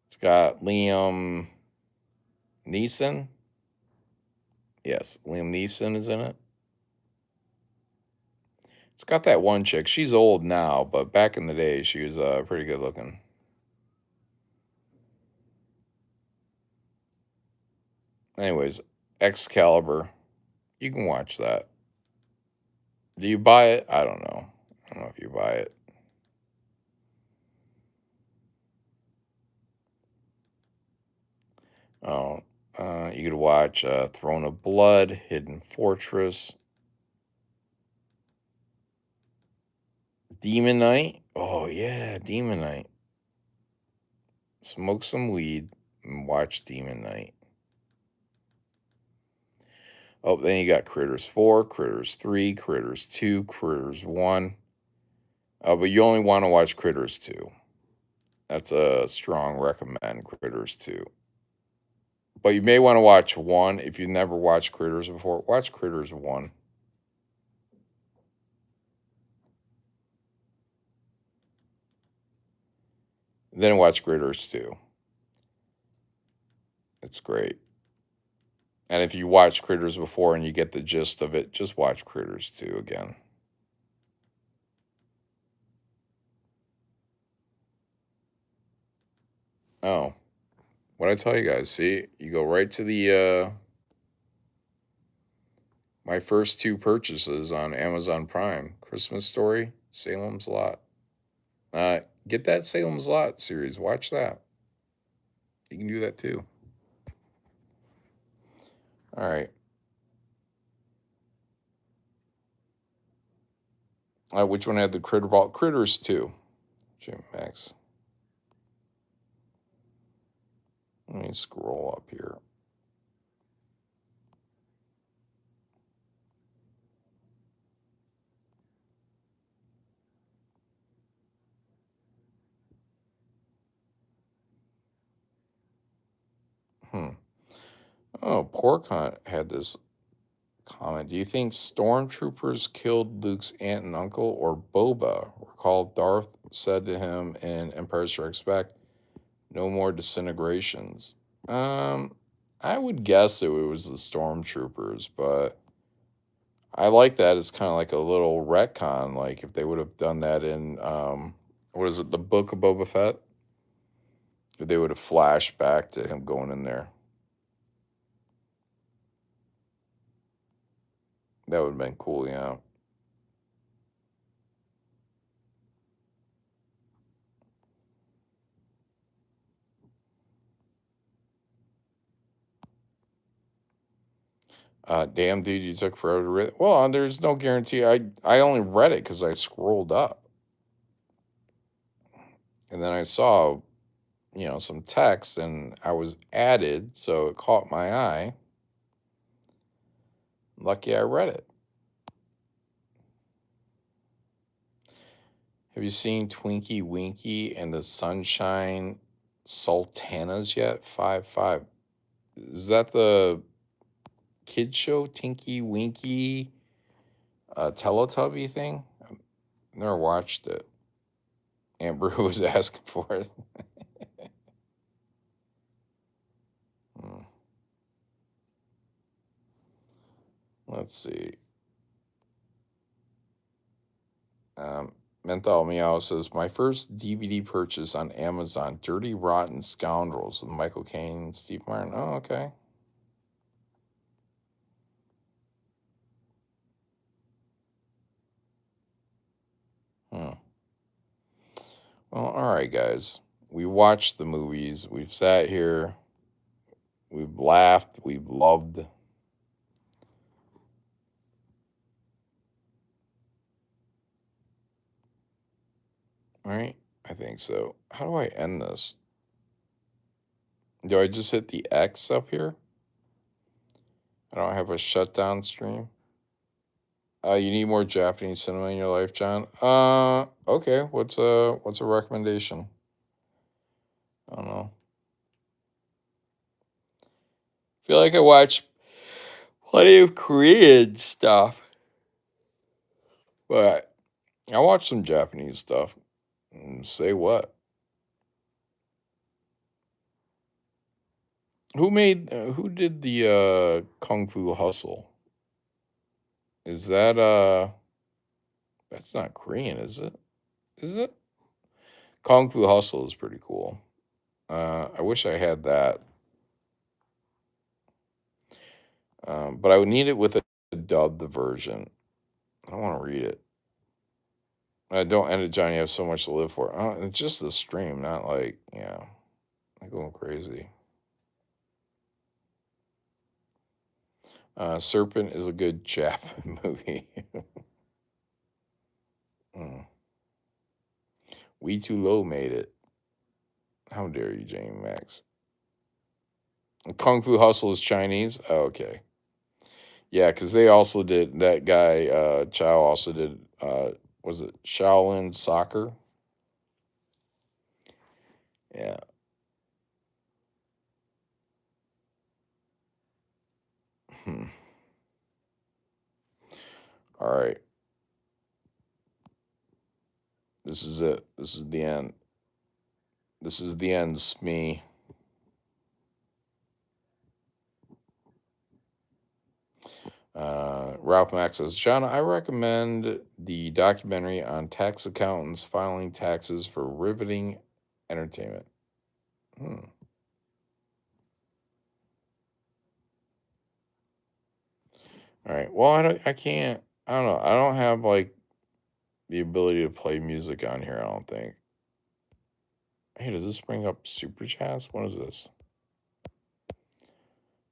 It's got Liam Neeson. Yes, Liam Neeson is in it. It's got that one chick. She's old now, but back in the day, she was pretty good looking. Anyways, Excalibur. You can watch that. Do you buy it? I don't know. I don't know if you buy it. Oh, you could watch Throne of Blood, Hidden Fortress, Demon Knight. Oh yeah, Demon Knight. Smoke some weed and watch Demon Knight. Oh, then you got Critters 4, Critters 3, Critters 2, Critters 1. But you only want to watch Critters 2. That's a strong recommend, Critters 2. But you may want to watch 1 if you've never watched Critters before. Watch Critters 1. Then watch Critters 2. It's great. And if you watch Critters before and you get the gist of it, just watch Critters 2 again. Oh, what I tell you guys, see, you go right to the my first 2 purchases on Amazon Prime, Christmas Story, Salem's Lot. Get that Salem's Lot series. Watch that. You can do that too. All right. Which one had the Critter Ball? Critters 2. Jim Max. Let me scroll up here. Oh, Pork Hunt had this comment. Do you think stormtroopers killed Luke's aunt and uncle or Boba? Recall Darth said to him in Empire Strikes Back, no more disintegrations. I would guess it was the stormtroopers, but I like that as kind of like a little retcon. Like if they would have done that in what is it, the Book of Boba Fett? If they would have flashed back to him going in there. That would have been cool, yeah. Damn, dude, you took forever to read it. Well, there's no guarantee. I only read it because I scrolled up. And then I saw, some text and I was added, so it caught my eye. Lucky I read it. Have you seen Twinkie Winkie and the Sunshine Sultanas yet? 5-5. Is that the kid show, Tinky Winky Teletubby thing? I've never watched it. Amber was asking for it. Let's see. Menthol Meow says, my first DVD purchase on Amazon, Dirty Rotten Scoundrels with Michael Caine and Steve Martin. Oh, okay. Well, all right, guys. We watched the movies. We've sat here. We've laughed. We've loved. All right? I think so. How do I end this? Do I just hit the X up here? I don't have a shutdown stream. You need more Japanese cinema in your life, John. Okay. What's a recommendation? I don't know. Feel like I watch plenty of Korean stuff, but I watched some Japanese stuff. Say what? Who did the Kung Fu Hustle? Is that that's not Korean, is it? Is it? Kung Fu Hustle is pretty cool. I wish I had that. But I would need it with a dubbed version. I don't want to read it. I don't end it, Johnny. I have so much to live for. It's just the stream, not like, yeah, I'm going crazy. Serpent is a good chap movie. Mm. We Too Low made it. How dare you, Jamie Max? Kung Fu Hustle is Chinese. Oh, okay. Yeah, because they also did that guy. Chow also did. Was it Shaolin Soccer? Yeah. Hmm. All right. This is it. This is the end. This is the end, Smee. Ralph Max says, John, I recommend the documentary on tax accountants filing taxes for riveting entertainment. Hmm. All right. Well, I can't. I don't know. I don't have like the ability to play music on here. I don't think. Hey, does this bring up super chats? What is this?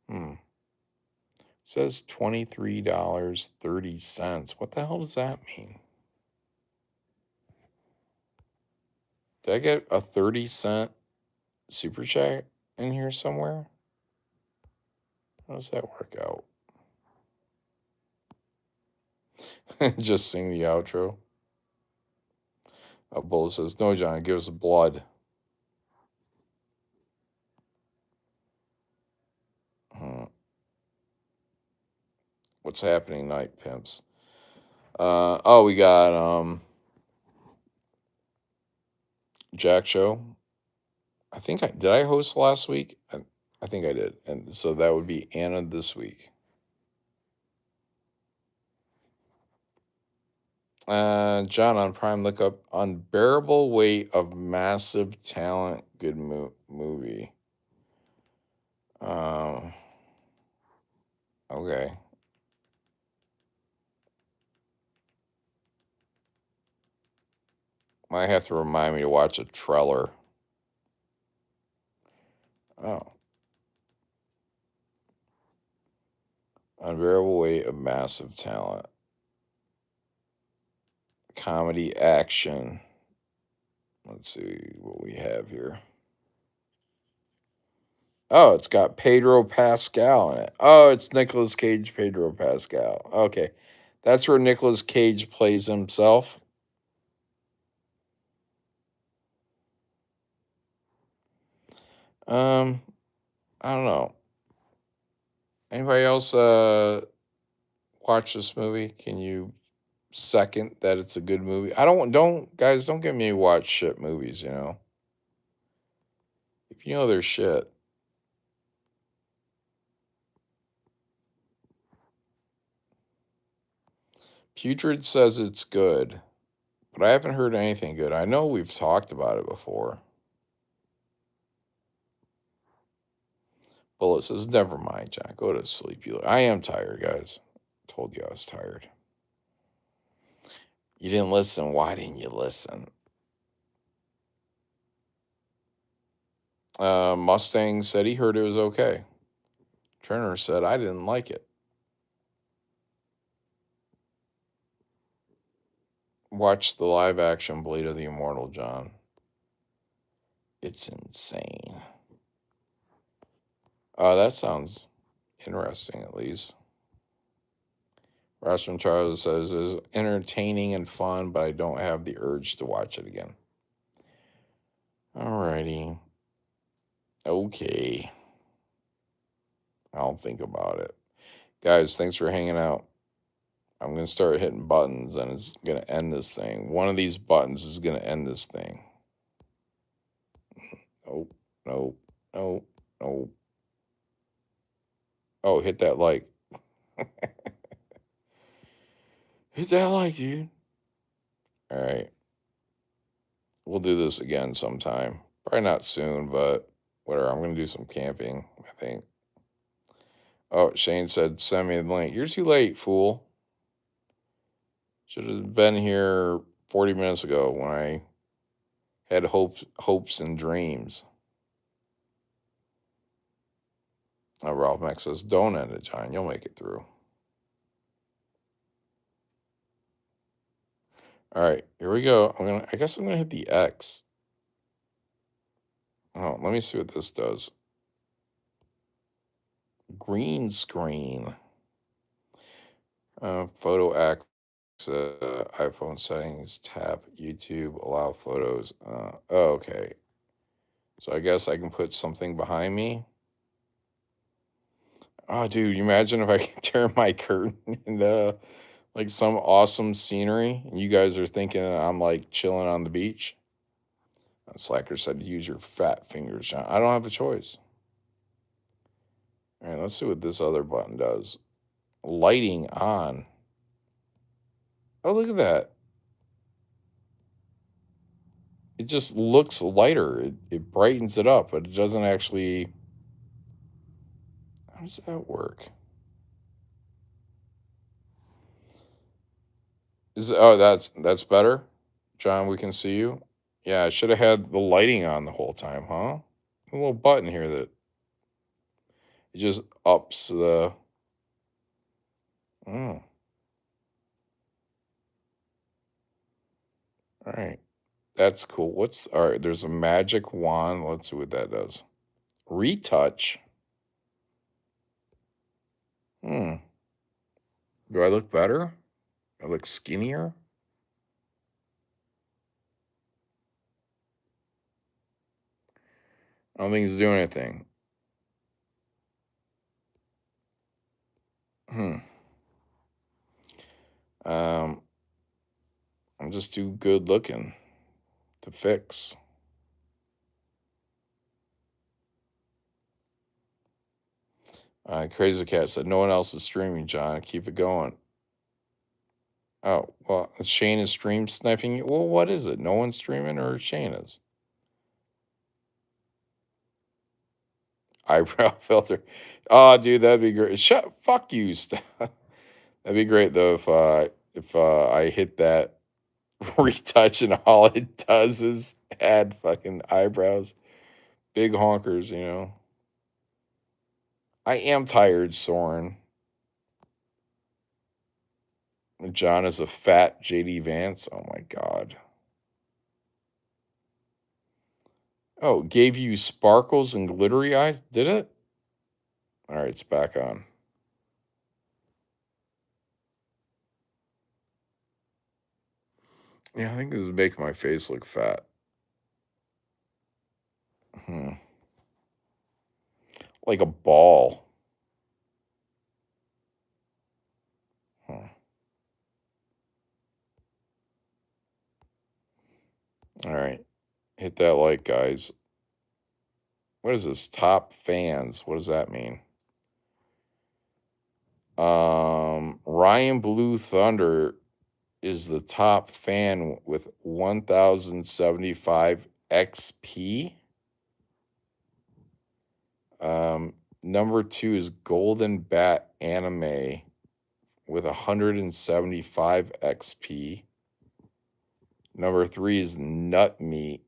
Hmm. It says $23.30. What the hell does that mean? Did I get a 30-cent super chat in here somewhere? How does that work out? Just sing the outro. A bullet says, no, John, give us blood. Hmm. What's happening, night pimps? Oh, we got Jack Show. I think I did. I host last week. I think I did, and so that would be Anna this week. John on Prime, look up Unbearable Weight of Massive Talent. Good movie. Um. Okay. Might have to remind me to watch a trailer. Oh. Unbearable Weight of Massive Talent. Comedy action. Let's see what we have here. Oh, it's got Pedro Pascal in it. Oh, it's Nicolas Cage, Pedro Pascal. Okay. That's where Nicolas Cage plays himself. Um, I don't know. Anybody else watch this movie? Can you second that it's a good movie? Don't guys, don't get me to watch shit movies, you know. If you know their shit. Putrid says it's good, but I haven't heard anything good. I know we've talked about it before. Bullet says, never mind, John. Go to sleep. I am tired, guys. Told you I was tired. You didn't listen. Why didn't you listen? Mustang said he heard it was okay. Turner said, I didn't like it. Watch the live action Blade of the Immortal, John. It's insane. That sounds interesting, at least. Rashman Charles says, it's entertaining and fun, but I don't have the urge to watch it again. Alrighty. Okay. I'll think about it. Guys, thanks for hanging out. I'm going to start hitting buttons and it's going to end this thing. One of these buttons is going to end this thing. Oh, no, no, no. Oh, hit that like. Hit that like, dude. All right. We'll do this again sometime. Probably not soon, but whatever. I'm going to do some camping, I think. Oh, Shane said, send me the link. You're too late, fool. Should have been here 40 minutes ago when I had hopes and dreams. Ralph Max says, don't end it, John. You'll make it through. All right, here we go. I guess I'm gonna hit the X. Oh, let me see what this does. Green screen. Photo access. iPhone settings. Tap YouTube. Allow photos. Oh, okay. So I guess I can put something behind me. Oh, dude, you imagine if I could turn my curtain into like some awesome scenery, and you guys are thinking I'm like chilling on the beach. Slacker said, use your fat fingers, John. I don't have a choice. All right, let's see what this other button does. Lighting on. Oh, look at that. It just looks lighter. It brightens it up, but it doesn't actually. How does that work? That's better? John, we can see you. Yeah, I should have had the lighting on the whole time, huh? A little button here that it just ups the. Mm, all right. That's cool. All right? There's a magic wand. Let's see what that does. Retouch. Hmm. Do I look better? I look skinnier? I don't think it's doing anything. Hmm. Um, I'm just too good looking to fix. Crazy Cat said, no one else is streaming, John. Keep it going. Oh, well, Shane is stream sniping you. Well, what is it? No one's streaming or Shane is? Eyebrow filter. Oh, dude, that'd be great. Fuck you. That'd be great though if I hit that retouch and all it does is add fucking eyebrows, big honkers. I am tired, Soren. John is a fat JD Vance. Oh my god. Oh, gave you sparkles and glittery eyes? Did it? All right, it's back on. Yeah, I think this is making my face look fat. Hmm. Like a ball. Huh. All right. Hit that like, guys. What is this? Top fans. What does that mean? Ryan Blue Thunder is the top fan with 1075 XP. Number 2 is Golden Bat Anime with 175 XP. Number 3 is Nut Meat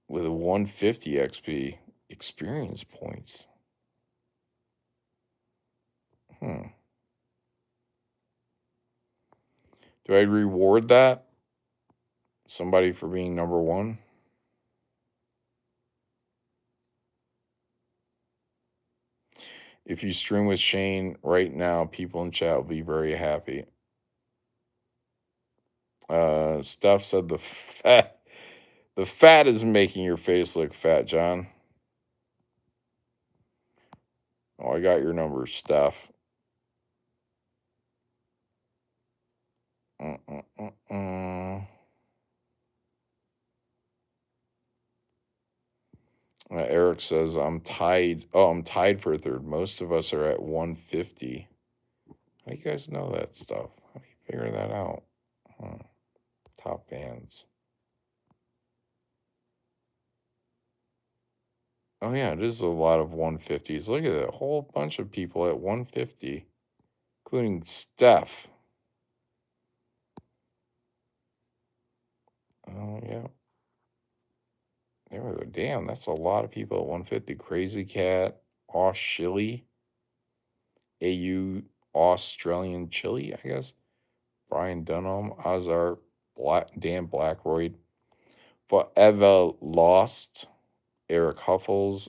with 150 XP experience points. Hmm. Do I reward that? Somebody for being number 1? If you stream with Shane right now, people in chat will be very happy. Steph said the fat is making your face look fat, John. Oh, I got your number, Steph. Eric says, I'm tied. Oh, I'm tied for third. Most of us are at 150. How do you guys know that stuff? How do you figure that out? Top fans. Oh, yeah, it is a lot of 150s. Look at that. A whole bunch of people at 150, including Steph. Oh, yeah. There we go. Damn, that's a lot of people at 150. Crazy Cat, Chili, AU, Australian Chili, I guess. Brian Dunham, Ozark, Dan Blackroyd, Forever Lost, Eric Huffles,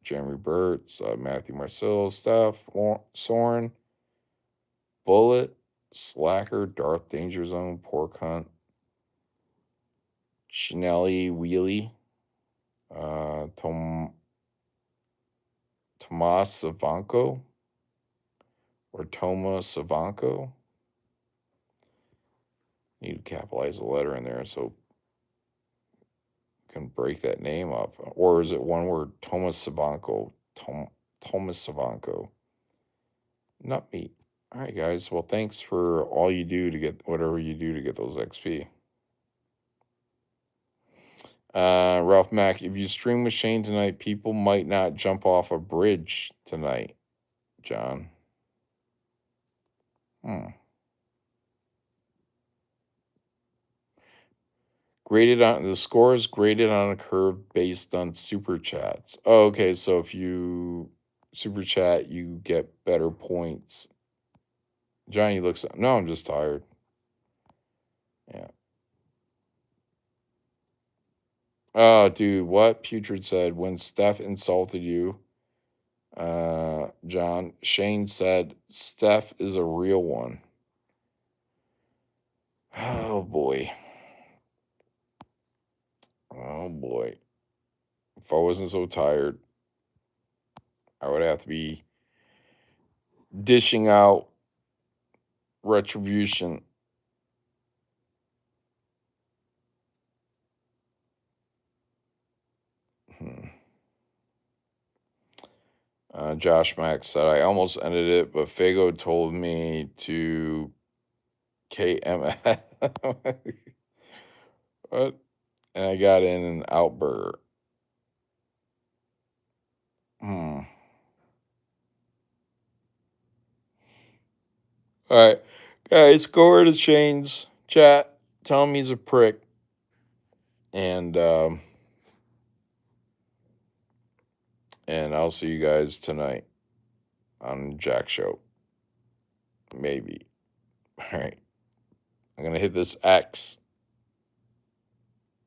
Jeremy Burtz, Matthew Marcel, Steph, Soren, Bullet, Slacker, Darth Danger Zone, Pork Hunt, Chanelli Wheelie, Tomas Savanko, or Toma Savanko. Need to capitalize a letter in there so can break that name up. Or is it one word? Thomas Savanko. Thomas Savanko. Not me. All right, guys. Well, thanks for all you do to get whatever you do to get those XP. Ralph Mack, if you stream with Shane tonight, people might not jump off a bridge tonight, John. Graded on the score is graded on a curve based on super chats. Oh, okay. So if you super chat, you get better points. Johnny looks. No, I'm just tired. Yeah. Oh, dude, what Putrid said when Steph insulted you, John, Shane said Steph is a real one. Oh boy. Oh boy. If I wasn't so tired, I would have to be dishing out retribution. Josh Mack said, I almost ended it, but Fago told me to KMS. What? And I got in an out burger. All right. Guys, go over to Shane's chat. Tell him he's a prick. And I'll see you guys tonight on Jack Show. Maybe. All right. I'm going to hit this X,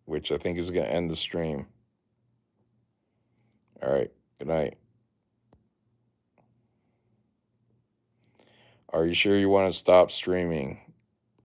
which I think is going to end the stream. All right. Good night. Are you sure you want to stop streaming?